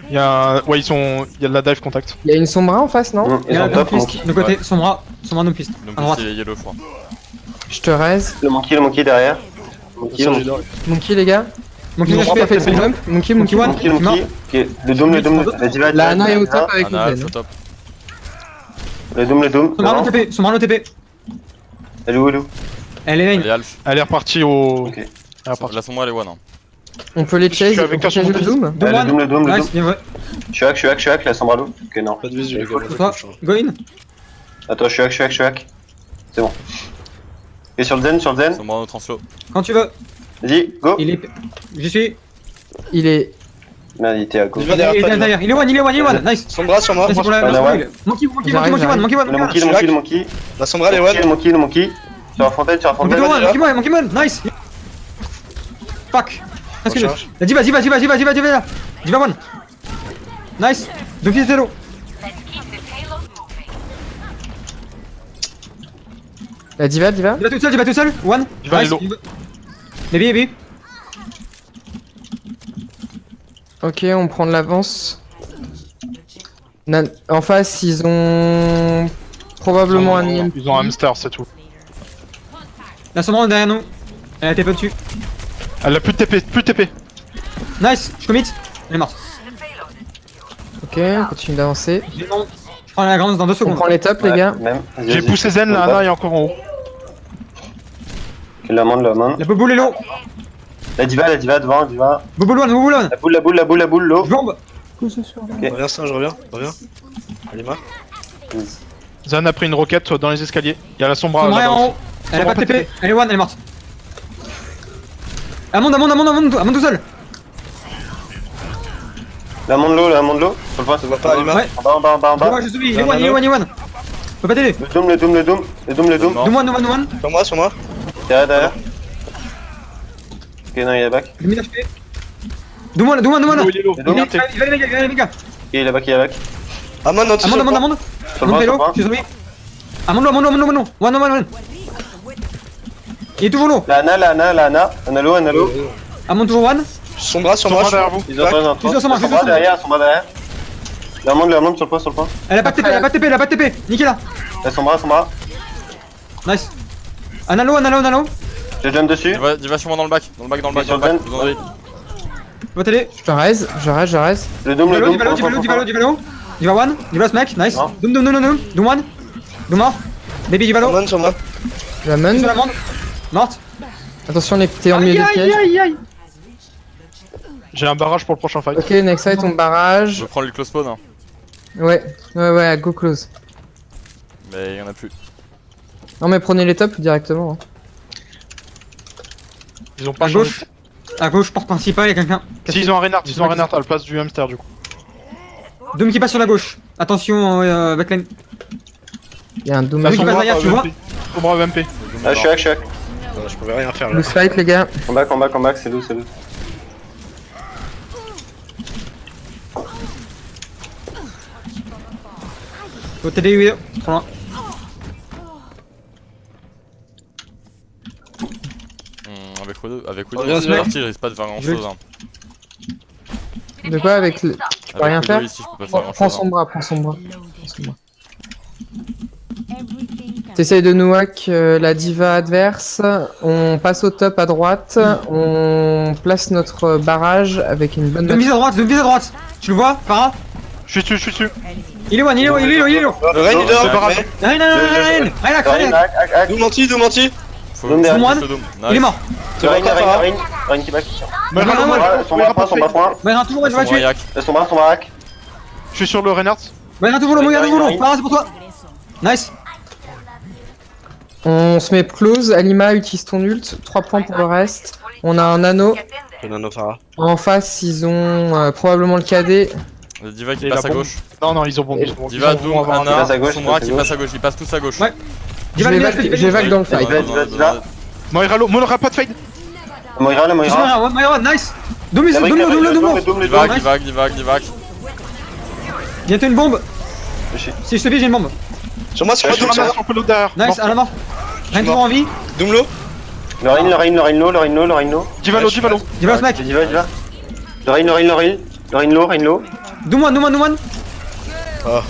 Il y a de la dive contact. Il y a une sombra en face, non? Il y a un Doomfist de côté, Sombra Doomfist. À droite. Il y a le froid. Je te raise. Le monkey derrière. Monkey. Monkey, les gars. Monkey Monkey a fait son jump. Monkey one. Ok, le dôme. Vas-y, va. La Ana est au top avec Anna, une au top. Le dôme. Sombra no TP. Elle est où, elle est où? Elle est Elle lane. est Alf. Elle est repartie au. Ok. Elle est repartie. La Sombra elle est one. Hein. On peut les Je suis chase, avec on peut un chase le champion. Doom. Doom Le one. Doom, le Doom, le Nice, Doom. bien joué. Je suis hack, la Sombra low. Ok, non. Pas de visu, les gars. Pour toi, go in. Attends, je suis hack. C'est bon. Et sur le zen, Sombra au translo. Quand tu veux. Vas-y, go. Il est. J'y suis. Il est. Merde, il était à gauche. Il va Il est derrière toi, derrière. Il est one, il est one, il est one. Nice. Sombra sur moi. Merci pour la Voilà, merci ouais. pour le- Monkey J'arrive, one, Monkey one. Le monkey. La Sombra, elle est one. Le monkey. Sur la fontaine, Monkey one, Monkey one, nice. Fuck. Qu'est-ce que Recharge. c'est? Diva là. Diva one. Nice. Deux fils zéro. La diva. Diva tout seul. One. Diva, elle est low. Maybe. Ok, on prend de l'avance. En face, ils ont probablement un IM. Ils ont un hamster, c'est tout. La Sombra derrière nous. Elle a été peu dessus. Elle a plus de TP. Nice. Je commit. Elle est morte. Ok, on continue d'avancer. Je prends la grande dans 2 On secondes. prend les tops, les gars. Même. J'ai poussé Zen, la Ana est encore en haut. La main. La boboule est low. La diva devant, diva. Boboule one. La boule, low. Bombe. Reviens, ça, je reviens. Alima. Zen a pris une roquette dans les escaliers. Il y a la Sombra Sombra est là-bas en aussi. haut. Elle a pas de TP. Elle est one, elle est morte. Elle monte tout seul. La monde low. Sur le point, Ça va pas, Alima. Ouais. En bas. Je suis. Il est one. Faut pas t'aider. Le Doom. Mort. Doom one. Sur moi. Derrière. Ok, non, il est back. J'ai mis l'HP. Doom one. Il est low. Il est low. Il va les méga. Ok, il est back. Amon, non, tu Amande. Sur le Monte point, low. Je suis sauvé. Amande. One. Il est toujours low. La Ana. Ana low. Amande toujours one. Sombra sur moi. Sombra derrière vous. Ils ont Je suis sur Sombra, Sombra derrière. La monde sur le point. Elle a pas de TP. Niquez-la. La Sombra. Nice. Analo. Je jump dessus. Diva sur moi dans le back. Dans le back. Sur le zen. Vous en avez. Va t'aider. Je raise. Le Doom. Diva one. Diva smack. Nice. Non. Doom one. Doom mort. Baby Diva low. Amon sur moi. La Sur mun. la monde. Morte. Attention, t'es en milieu de piège. Aïe. J'ai un barrage pour le prochain fight. Ok, next fight, on barrage. Je prends le close spawn. Hein. Ouais, go close. Mais il y en a plus. Non, mais prenez les tops directement. Hein. Ils ont pas À gauche, porte principale, il y a quelqu'un. Si, ils ont un Reinhardt à la place du hamster du coup. Doom qui passe sur la gauche. Attention, backline. Il y a un Doom. La qui passe Sombra derrière, tu vois. Sombra MP. Ah, je suis hack. Je pouvais rien faire là. Loose fight, les gars. Combat, c'est loose. Faut t'aider, oui. Trop loin. Avec Oh, Widow, bien c'est sûr. parti, il risque pas de faire grand chose. Hein. De quoi avec le... Tu peux rien faire Ici, je peux pas faire grand Prends chose. son bras. T'essayes de nous hack la diva adverse, on passe au top à droite, on place notre barrage avec une bonne... Doom vise à droite. Tu le vois, Farah? Je suis dessus. Il est one. Le Rain, il dort. Rien. Doom anti. Faut Doom faut derrière. pousser Doom. Il est Nice. mort. Rain qui back. Sombra point. Moira toujours, je vais tuer. Yak. Sombra hack. Je suis sur le Reinhardt. Moira toujours, Farah, c'est pour toi. Nice. On se met close, Alima utilise ton ult, 3 points pour le reste. On a un anneau. En face, ils ont probablement le KD. Le Diva qui Et passe la à bombe. gauche. Non, ils ont bon. Diva, Doom, passe à Ana, gauche, Sombra passe à qui gauche. passe à gauche. Ils passent tous à gauche. Ouais. Je vais vague dans le fight. Diva. Moira low, Moira pas de fade. Moira. Moira, nice. Doom, Divac. Bientôt une bombe. Si je te vis, j'ai une bombe. Sur moi, Je suis un peu l'autre derrière. Nice, à la mort. Rien toujours en vie. Doom low. Le Rain low. Diva low. Diva smack. Diva. Le Rain low. Doom one. Ah.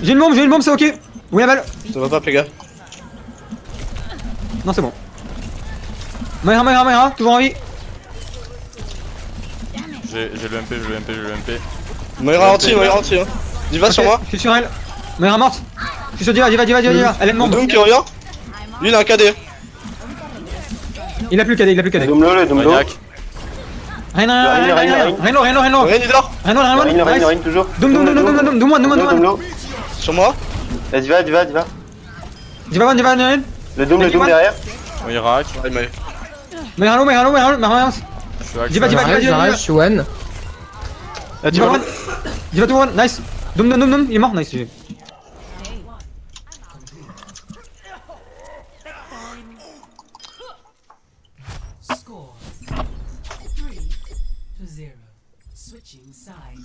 J'ai une bombe, c'est ok. Où est la balle? Ça va pas, les gars. Non, c'est bon. Moira, toujours en vie. J'ai le MP. Moira anti. Hein. Diva sur moi. Je suis sur elle. Moira morte. Je suis sur Diva. Elle a une bombe. Doom qui revient. Lui il a un KD. Il a plus KD, il a plus KD. Le Doomlo, le Doomlo. Maniac. Reno, Ren il dort. Le Reign, toujours. Doom. Sur moi. Vas-y, va. Diva, Le Doom derrière. Mirac. Ah, il m'a eu. Merano. Je suis hack. Diva. J'arrive, je suis one. Diva to one, nice. Doom, il est mort, nice. Score 3-0. Switching sides.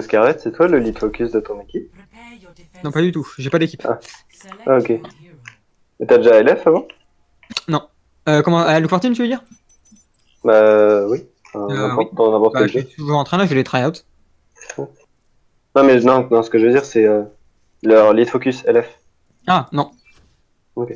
Scarlett, c'est toi le lead focus de ton équipe? Prepare your defense. Non, pas du tout, j'ai pas d'équipe. Select Ah, ok. your hero. Et t'as déjà LF avant? Non. Comment, Look for Team, tu veux dire? Bah oui. Dans n'importe Bah, quel je suis jeu. toujours en train là, je vais les try-out. Non, mais non, ce que je veux dire, c'est leur lead focus LF. Ah, non. Ok.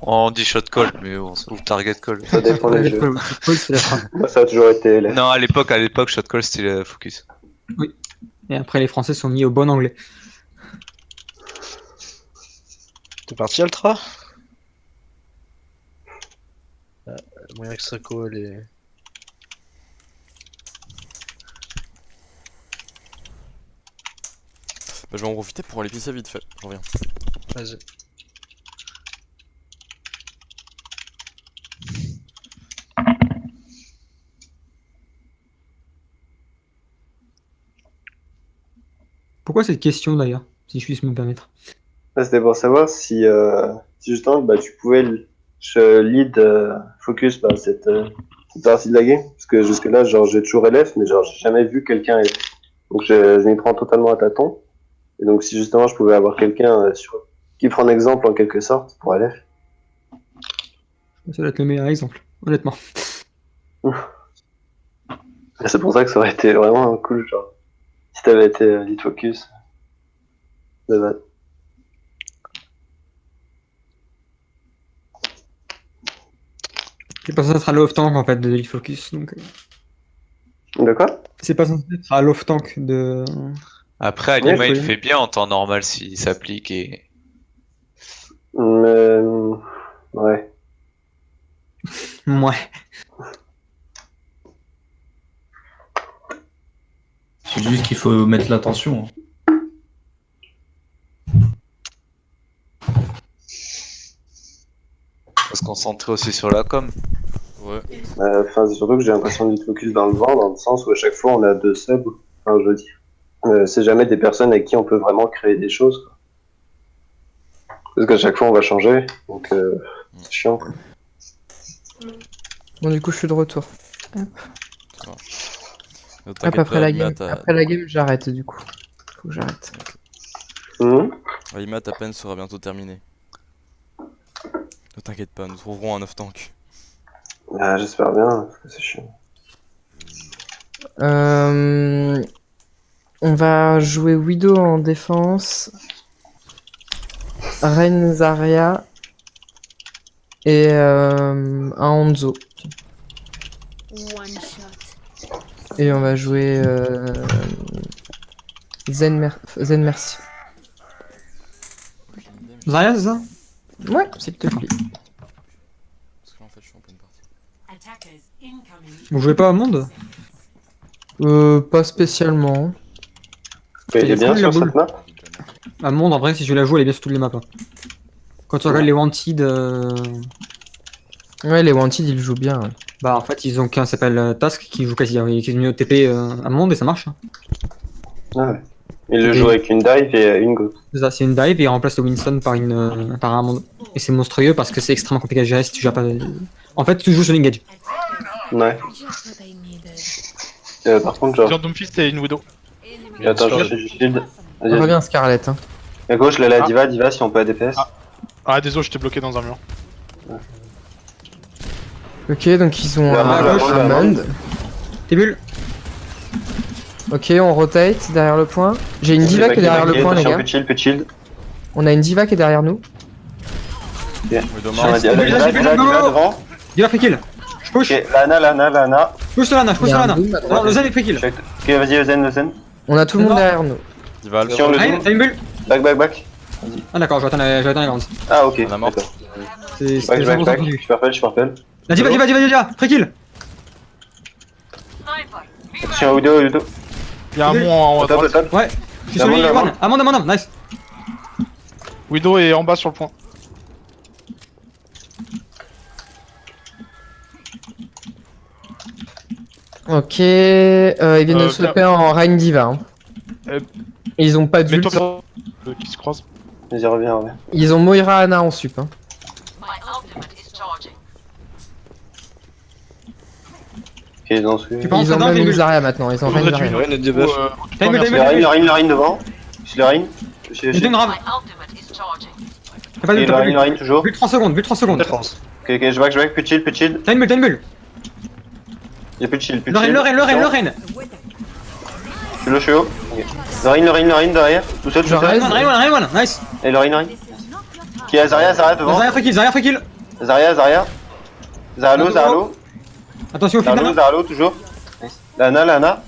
On dit shot call, mais ou target call. Ça dépend des jeux. C'est la frappe. Moi, ça a toujours été LF. Non, à l'époque, shot call c'était le focus. Et après, les Français sont mis au bon anglais. T'es parti Altra? Moyen que Sako elle est. Bah, je vais en profiter pour aller pisser vite fait. Je reviens. Vas-y. Pourquoi cette question d'ailleurs, si je puisse me permettre? C'était pour savoir si justement bah, tu pouvais lead focus cette partie de la game. Parce que jusque là, genre j'ai toujours LF, mais genre j'ai jamais vu quelqu'un LF. Donc je m'y prends totalement à tâtons. Et donc si justement je pouvais avoir quelqu'un qui prend un exemple en quelque sorte pour LF. Ça doit être le meilleur exemple, honnêtement. C'est pour ça que ça aurait été vraiment cool, genre si t'avais été lead focus. De base. C'est pas censé être à l'off tank en fait de lead focus, donc. De quoi? C'est pas censé être à l'off tank de. Après, Anima Ouais, il je fait bien en temps normal s'il s'applique et. Ouais. Ouais. C'est juste qu'il faut mettre l'attention. Faut se concentrer aussi sur la com. Ouais. Enfin, c'est surtout que j'ai l'impression de focus dans le vent, dans le sens où à chaque fois on a deux subs. Enfin, je veux dire, c'est jamais des personnes avec qui on peut vraiment créer des choses. Quoi. Parce qu'à chaque fois on va changer, donc c'est chiant. Quoi. Bon, du coup, je suis de retour. Hop. Hop, T'inquiète après pas, la Alima, game, après la game, j'arrête du coup. Faut que j'arrête. Alima, ta peine sera bientôt terminée. Ne t'inquiète pas, nous trouverons un off tank. J'espère bien, parce que c'est chiant. On va jouer Widow en défense. Reign Zarya. Et un Hanzo. One shot. Et on va jouer Zen Merci. Zarya, c'est ça? Ouais, s'il te plaît. Parce que en fait, je suis en pleine partie. Vous jouez pas au monde? Pas spécialement. Il est bien sur cette map? À monde, en vrai, si je la joue, elle est bien sur toutes les maps. Hein. Quand tu regardes les Wanted. Ouais, les Wanted ils jouent bien. Ouais. Bah, en fait, ils ont qu'un s'appelle Task qui joue quasi mis au TP à monde et ça marche. Hein. Ah ouais. Il le joue avec une dive et une goutte. C'est ça, c'est une dive et il remplace le Winston par un monde. Et c'est monstrueux parce que c'est extrêmement compliqué à gérer si tu gères pas. En fait, tu joues sur l'engage. Ouais. Par contre, genre. Sur Doomfist et une Widow. Attends, je fais juste shield. Reviens Scarlett. Hein. À gauche, là, la Diva, si on peut ADPS. Ah, désolé, j'étais bloqué dans un mur. Ok, donc ils ont La gauche, Amand. T'es bulle. Ok, on rotate derrière le point. J'ai une diva qui est derrière le point, les gars. Peu de shield. On a une diva qui est derrière nous. Ok. Diva devant. Diva free kill. Je push. Ok, Lana. Push sur Lana, je push sur Lana. Non, le Zen est free kill. Ok, vas-y, le Zen. On a tout le monde derrière nous. Dival. Sur le Reine, zoom. t'as une bulle? Back. Ah d'accord, je vais attendre les rounds. Ah, ok. On a mort. D'accord. C'était Back. 100% tendu. Je rappelle. Là, dis-va, free kill. Attention, Widow. Il y a un mont en haut à Top, droite. top. Ouais, je suis sur les Amande, one. Amande, nice. Widow est en bas sur le point. Ok, ils viennent de bien. swapper en Rein Diva. Hein. Euh, Ils ont pas Mets-toi d'ult. sur... qui se croisent. Vas-y, reviens. Ils ont Moira Ana en sup. Hein. Ok, dans ce... Tu penses Ils ont dedans, même j'ai une une bulle. Zarya maintenant. Ils ont Rein Faudrait Zarya. tuer. Reine et debuff. T'as une bulle, Le Rein devant. C'est le Rein. J'ai une grave. T'as pas de Et bulle, t'as pas de le bulle. Rein toujours. Bulle 3 secondes, bulle 3 secondes. Ok, je back, plus de shield. T'as une bulle. Y'a plus de shield, Le Reine. Je suis haut. Ok. Le Rein derrière. Tout seul. Reine one, nice. Et le Rein. Qui a Zarya devant. Zarya free kill. Zarya. Zaralo. Attention au final. Zaralo, toujours. La Ana.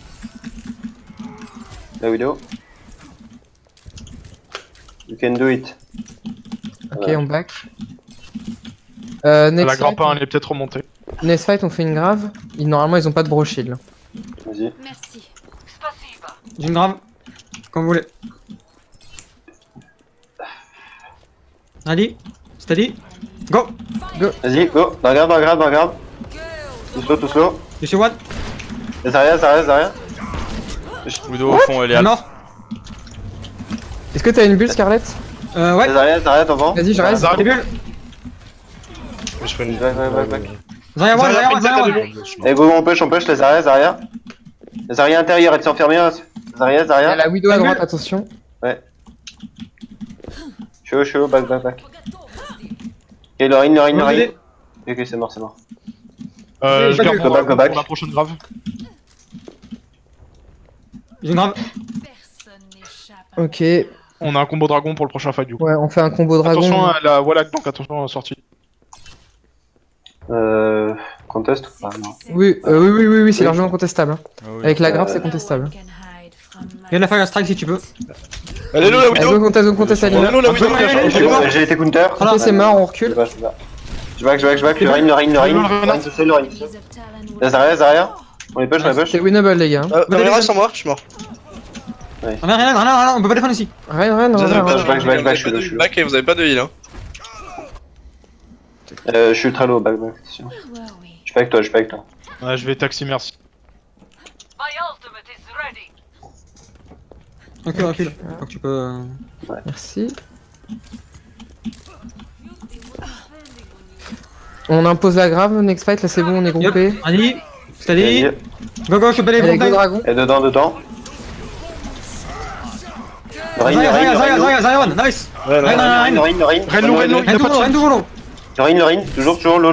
La Widow. You can do it. Ok, on back. La Next grappin, fight, elle est peut-être remontée. next fight, on fait une grave. Normalement, ils ont pas de bro shield. Vas-y. Merci. J'ai une grave. Comme vous voulez. Ready? Steady? Go! Vas-y, go. Dans la garde. Tout slow. Je suis one. Zarya. Widow au fond, elle est Elle est à mort. Est-ce que t'as une bulle, Scarlett? Ouais. Zarya devant. Vas-y, je reste. T'es bulle. Back. Zarya one. Et go, on push la Zarya. La Zarya intérieure, elle s'est enfermée. Il y a Zarya. la Widow à Une droite, bulle. attention. Je suis haut, back. Et le Rein. Ok, c'est mort. Je garde Go back. pour la prochaine grave. J'ai une grave. Ok, On a un combo dragon pour le prochain fight du coup. ouais, on fait un combo dragon. Attention à la Wallach, donc attention à la sortie. Contest ou pas? Non. Oui, c'est largement contestable. Hein. Ah oui. Avec la grave, c'est contestable. Viens la faire un strike si tu peux. Elle est là, la Widow. Zone contest Elle est animal. là, la Widow. J'ai été counter. Ok, c'est mort, on recule. Je back. Le Rein. Tout seul, le Rein. La Zarya. On les push. C'est winnable, les gars. Caméra sans moi, je suis mort. Rien, on peut pas défendre ici. Rien. Je back, je suis Back et vous avez pas de heal, hein. Je suis ultra low, back. Je suis pas avec toi. Ouais, je vais taxi, merci. Ok, recule. Je crois que tu peux. Merci. On impose la grave, next fight, là c'est bon, on est groupé. Ready? Steady? Go, je peux aller Avec le frontal. dragon. Et dedans. Zarya one, nice. Le Rein. Toujours long. Le Rein, toujours low.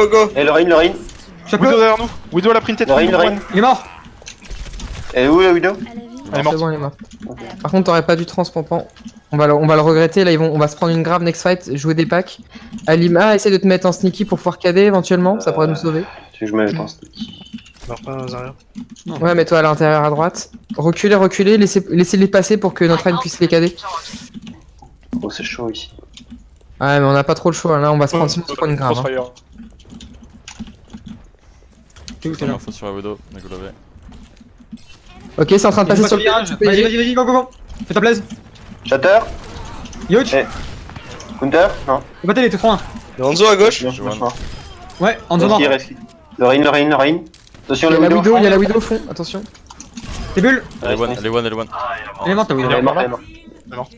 Go. Et le Rein. Chapeau. Widow derrière nous. Widow l'a printé. Le Rein. Il est mort. Et où la Widow? Elle est C'est morte. bon, elle est morte. Par contre, t'aurais pas dû transpampan. On va le regretter, là on va se prendre une grave next fight, jouer des packs. Alima, essaie de te mettre en sneaky pour pouvoir cader éventuellement, ça pourrait nous sauver. Tu veux que je me mette en Ouais, mets-toi à l'intérieur à droite. Reculez, laissez-les passer pour que notre reine puisse les cader. Oh, c'est chaud ici. Ouais, mais on a pas trop le choix, là on va se prendre une grave. Hein. Crossfire. Première info sur la Widow, on a globé. Ok, c'est en train de passer sur le virage. Vas-y, go. Fais ta plaise. Shatter. Huge. Counter. Non. Faut pas t'aider, t'es 3-1. Hanzo à gauche. Ouais, en zone mort. Le Rein. Attention, Il y a la Widow au fond, attention. T'es bulle. Elle est one. Elle est morte, la Widow. Elle est morte.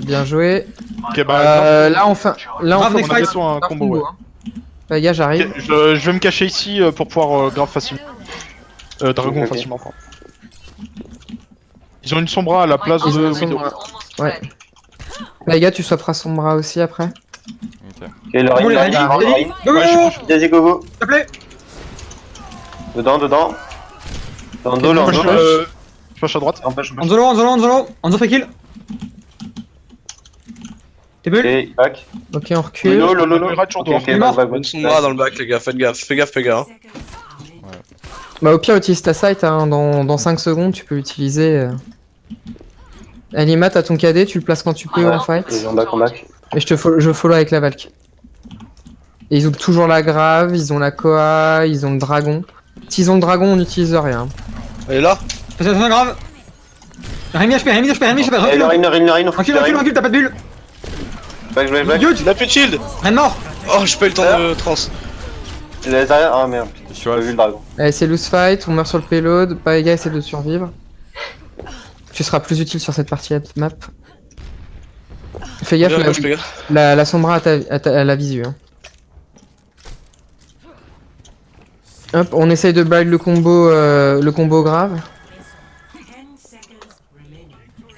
Bien joué. Ok, bah. Là on fait next fight. bientôt un combo, ouais. Les gars, j'arrive. Ok, je vais me cacher ici pour pouvoir grave facilement. Dragon Ok. facilement, pardon. Ils ont une sombra à la place Ils ont de une Widow. sombra. Ouais. Les gars, tu swapperas son bras aussi après. Ok. Et le Go, les Rein. ready. Go. Vas-y, go. S'il te plaît. Dedans. Dans Je push à droite. Anzo free kill. T'es bulle. Et back. Ok, on recule. Moira toujours devant. Ok, back. Son bras dans le bac, les gars, faites gaffe. Fais gaffe. Bah au pire, utilise ta sight, hein. Dans 5 secondes, tu peux l'utiliser. Alima, t'as ton KD, tu le places quand tu peux en fight. Ils ont back en back. Et je follow avec la Valk. Et ils ont toujours la grave, ils ont la Koa, ils ont le dragon. S'ils ont le dragon, on n'utilise rien. Elle est là. C'est grave. Rémi HP, Rémi HP, Rémi HP, recule. Recule, t'as pas de bulle. Back, Huge. Il a plus de shield. Rien mort. Oh, j'ai pas eu le temps de trans. Les arrières. Ah merde. J'ai pas vu le dragon. Allez, c'est loose fight, on meurt sur le payload. Paega essaie de survivre. Tu seras plus utile sur cette partie map. Fais gaffe, la Sombra à la visu. Hein. Hop, on essaye de build le combo grave.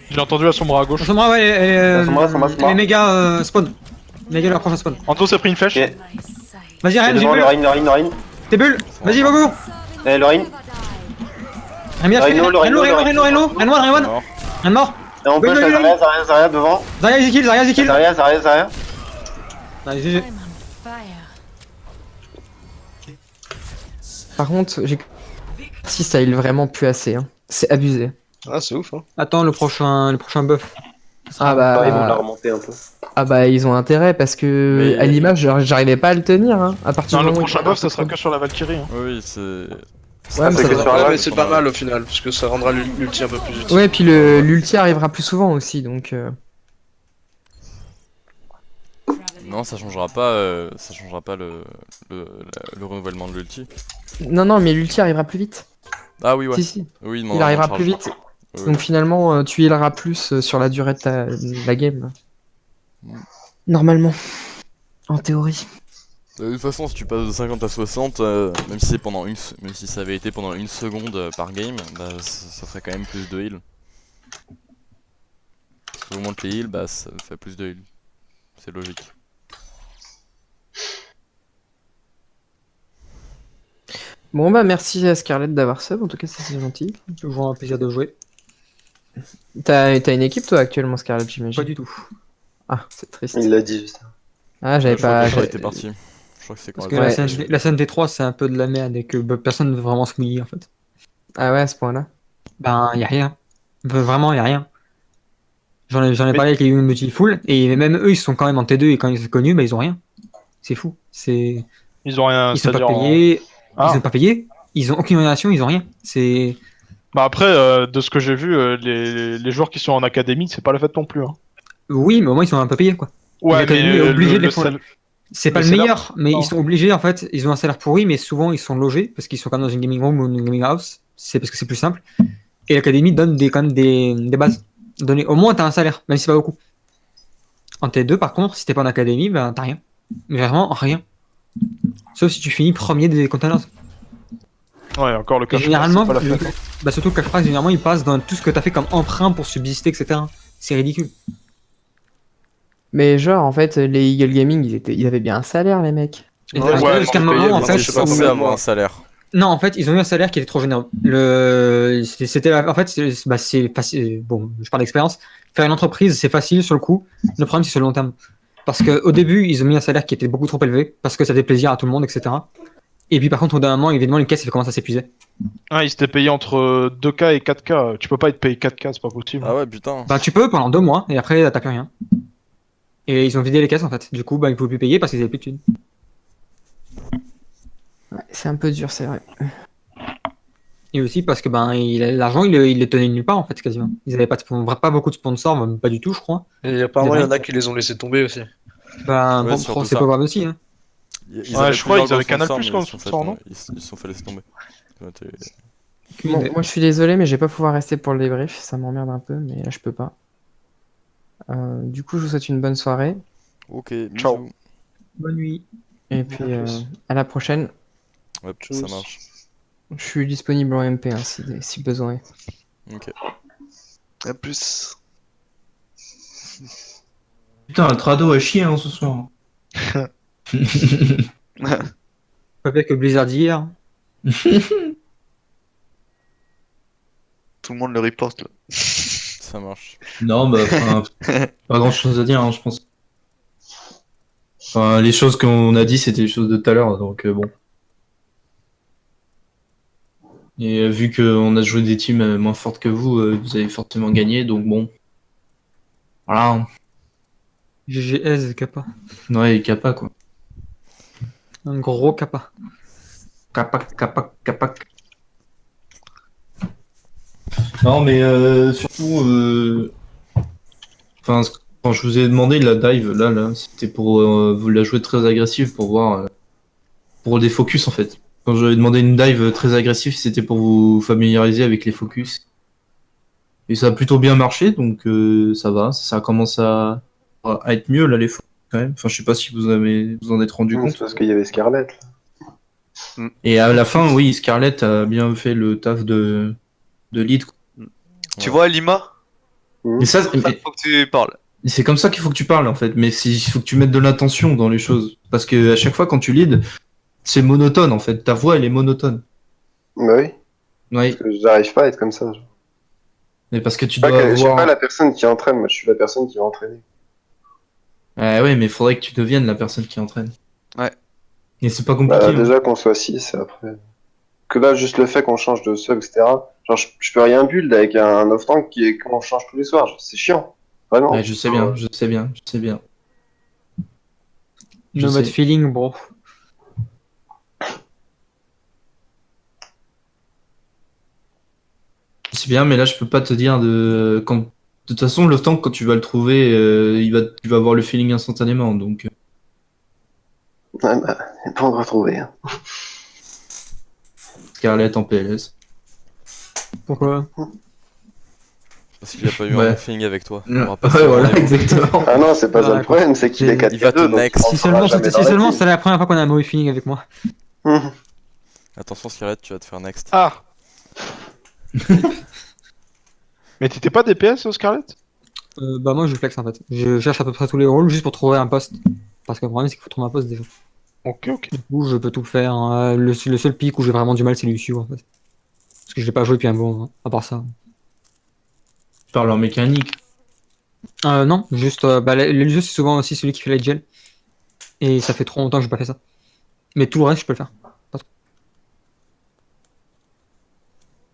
J'ai entendu la Sombra à gauche. La Sombra, ouais, elle est méga spawn. Méga leur prochain spawn. Anto s'est pris une flèche. Vas-y, Ren, j'ai le Rein. Tes bulles. Vas-y, go. Le Rein. Rémi HP, Ren mort. Et on peut Zarya devant. Zarya Zikil. Zarya. Allez, GG. Par contre, j'ai... Si ça heal vraiment plus assez, hein. C'est abusé. Ah, c'est ouf, hein. Attends le prochain buff. Ah bah... Ils vont la remonter un peu. Ah bah ils ont intérêt parce que à l'image j'arrivais pas à le tenir hein. À partir non, du le moment prochain buff ça sera que sur la Valkyrie. Hein. Oui, c'est. Ouais, mais c'est pas mal au final, parce que ça rendra l'ulti un peu plus utile. Ouais, et puis l'ulti arrivera plus souvent aussi donc. Non, ça changera pas le renouvellement de l'ulti. Non, mais l'ulti arrivera plus vite. Ah oui, ouais. Si. Oui, il arrivera plus vite. Oui. Donc finalement, tu healeras plus sur la durée de la game. Normalement. En théorie. De toute façon, si tu passes de 50 à 60, même si ça avait été pendant une seconde par game, bah ça ferait quand même plus de heal. Si tu augmentes les heals, bah ça fait plus de heal. C'est logique. Bon bah merci à Scarlett d'avoir sub, en tout cas c'est gentil. Toujours un plaisir de jouer. T'as une équipe toi actuellement Scarlett j'imagine? Pas du tout. Ah c'est triste. Il l'a dit juste. Ah j'avais pas... J'étais parti. Je crois que c'est parce que la scène T3 c'est un peu de la merde et que personne ne veut vraiment se mouiller en fait. Ah ouais à ce point là? Ben y'a rien. Vraiment y'a rien. J'en ai parlé avec les Unity Full et même eux ils sont quand même en T2 et quand ils sont connus bah ils ont rien. C'est fou. Ils ont rien. Ils sont pas payés. Ils ont pas payé. Ils ont aucune relation, ils ont rien. C'est. Bah après, de ce que j'ai vu, les joueurs qui sont en académie, c'est pas la fête non plus. Hein. Oui, mais au moins ils sont un peu payés quoi. Ouais, mais obligé de les faire. C'est pas le meilleur, mais ils sont obligés en fait. Ils ont un salaire pourri, mais souvent ils sont logés parce qu'ils sont quand même dans une gaming room ou une gaming house. C'est parce que c'est plus simple. Et l'académie donne quand même des bases. Donner au moins t'as un salaire, même si c'est pas beaucoup. En T2 par contre, si t'es pas en académie, ben t'as rien. Mais vraiment rien. Sauf si tu finis premier des containers. Ouais, encore le cash généralement, prize, c'est pas la fête, bah surtout le cash prize, généralement il passe dans tout ce que t'as fait comme emprunt pour subsister, etc. C'est ridicule. Mais genre en fait les Eagle Gaming ils avaient bien un salaire les mecs. Jusqu'à un moment en fait c'est pas censé avoir un salaire. Non en fait ils ont eu un salaire qui était trop généreux. C'était en fait c'est facile. Bon je parle d'expérience. Faire une entreprise c'est facile sur le coup. Le problème c'est sur le long terme. Parce qu'au début ils ont mis un salaire qui était beaucoup trop élevé parce que ça faisait plaisir à tout le monde, etc. Et puis par contre au d'un moment évidemment les caisses commencent à s'épuiser. Ah ils s'étaient payés entre 2K et 4K. Tu peux pas être payé 4K, c'est pas possible. Ah ouais putain. Bah tu peux pendant 2 mois et après t'as plus rien. Et ils ont vidé les caisses en fait. Du coup bah ils pouvaient plus payer parce qu'ils avaient plus de thunes. Ouais, c'est un peu dur c'est vrai. Et aussi parce que ben l'argent il le tenait nulle part en fait quasiment. Ils avaient pas beaucoup de sponsors, même pas du tout je crois. Et apparemment il y en a qui les ont laissés tomber aussi. Ben Ouais, bon, c'est pas grave aussi hein. Ouais, je crois qu'ils avaient Canal Plus comme sponsor, non? Ils se sont fait laisser tomber. Bon, moi je suis désolé mais je vais pas pouvoir rester pour le débrief, ça m'emmerde un peu mais là je peux pas. Du coup je vous souhaite une bonne soirée. Ok, ciao. Bonne nuit. Et puis à la prochaine. Ouais, ça marche. Je suis disponible en MP hein, si besoin est. Ok. A plus. Putain, le trado a chié hein, ce soir. Pas pire que Blizzard hier. Tout le monde le reporte là. Ça marche. Non, bah, pas grand chose à dire, hein, je pense. Enfin, les choses qu'on a dit, c'était les choses de tout à l'heure, donc bon. Et vu qu'on a joué des teams moins fortes que vous, vous avez forcément gagné, donc bon. Voilà. GGS, Kappa. Ouais, et Kappa, quoi. Un gros Kappa. Kappa. Non, mais surtout, enfin, quand je vous ai demandé la dive, là, c'était pour vous la jouer très agressive pour voir, pour des focus en fait. Quand j'avais demandé une dive très agressive, c'était pour vous familiariser avec les focus. Et ça a plutôt bien marché, donc ça va, ça commence à être mieux là les focus quand même. Enfin, je sais pas si vous en êtes rendu compte. C'est parce qu'il y avait Scarlett. Et à la fin, oui, Scarlett a bien fait le taf de lead, quoi. Tu vois, Lima? Mais ça, Faut que tu parles. c'est comme ça qu'il faut que tu parles en fait, mais il faut que tu mettes de l'attention dans les choses. Parce que à chaque fois quand tu leads, c'est monotone en fait, ta voix elle est monotone. Bah oui. Oui. Parce que j'arrive pas à être comme ça. Mais parce que tu Je dois suis avoir... pas la personne qui entraîne, moi je suis la personne qui va entraîner. Ouais, mais il faudrait que tu deviennes la personne qui entraîne. Ouais. Et c'est pas compliqué. Bah, déjà qu'on soit 6 après. Que là, juste le fait qu'on change de sub, etc. Genre, je peux rien build avec un off-tank qu'on change tous les soirs. Genre, c'est chiant. Vraiment. Ouais, je sais bien. No bad feeling, bro. C'est bien, mais là je peux pas te dire de... Quand... De toute façon, le tank, quand tu vas le trouver, tu vas avoir le feeling instantanément, donc... Ouais, bah, il pas encore trouvé. Hein. Scarlett en PLS. Pourquoi? Parce qu'il a pas eu un bon feeling avec toi. Ouais, voilà, exactement. Ah non, c'est pas ça le problème, c'est qu'il est 4 Il va te next. Si seulement c'était la première fois qu'on a un mauvais feeling avec moi. Attention Scarlett, tu vas te faire next. Ah. Mais t'étais pas DPS au Scarlett? Bah moi je flex en fait. Je cherche à peu près tous les rôles juste pour trouver un poste. Parce que le problème c'est qu'il faut trouver un poste déjà. Ok. Du coup je peux tout faire. Hein. Le seul pic où j'ai vraiment du mal c'est Lucio en fait. Parce que je l'ai pas joué depuis un bon moment, à part ça. Tu parles en mécanique. Non, juste bah, le Lucio c'est souvent aussi celui qui fait les gels. Et ça fait trop longtemps que j'ai pas fait ça. Mais tout le reste je peux le faire.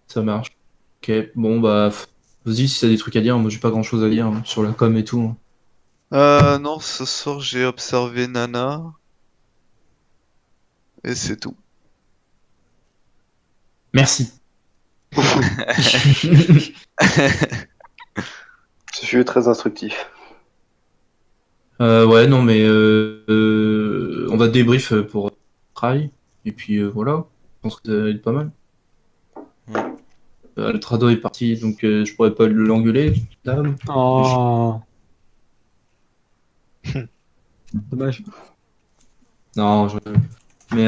Ça marche. Ok, bon bah... Vas-y, si t'as des trucs à dire, moi j'ai pas grand chose à dire hein, sur la com et tout. Non, ce soir j'ai observé Nana. Et c'est tout. Merci. Ce fut très instructif. Ouais, non, mais on va débrief pour Try. Et puis voilà, je pense que ça va être pas mal. Le Trado est parti, donc je pourrais pas l'engueuler. Dame. Oh. Dommage. Non, mais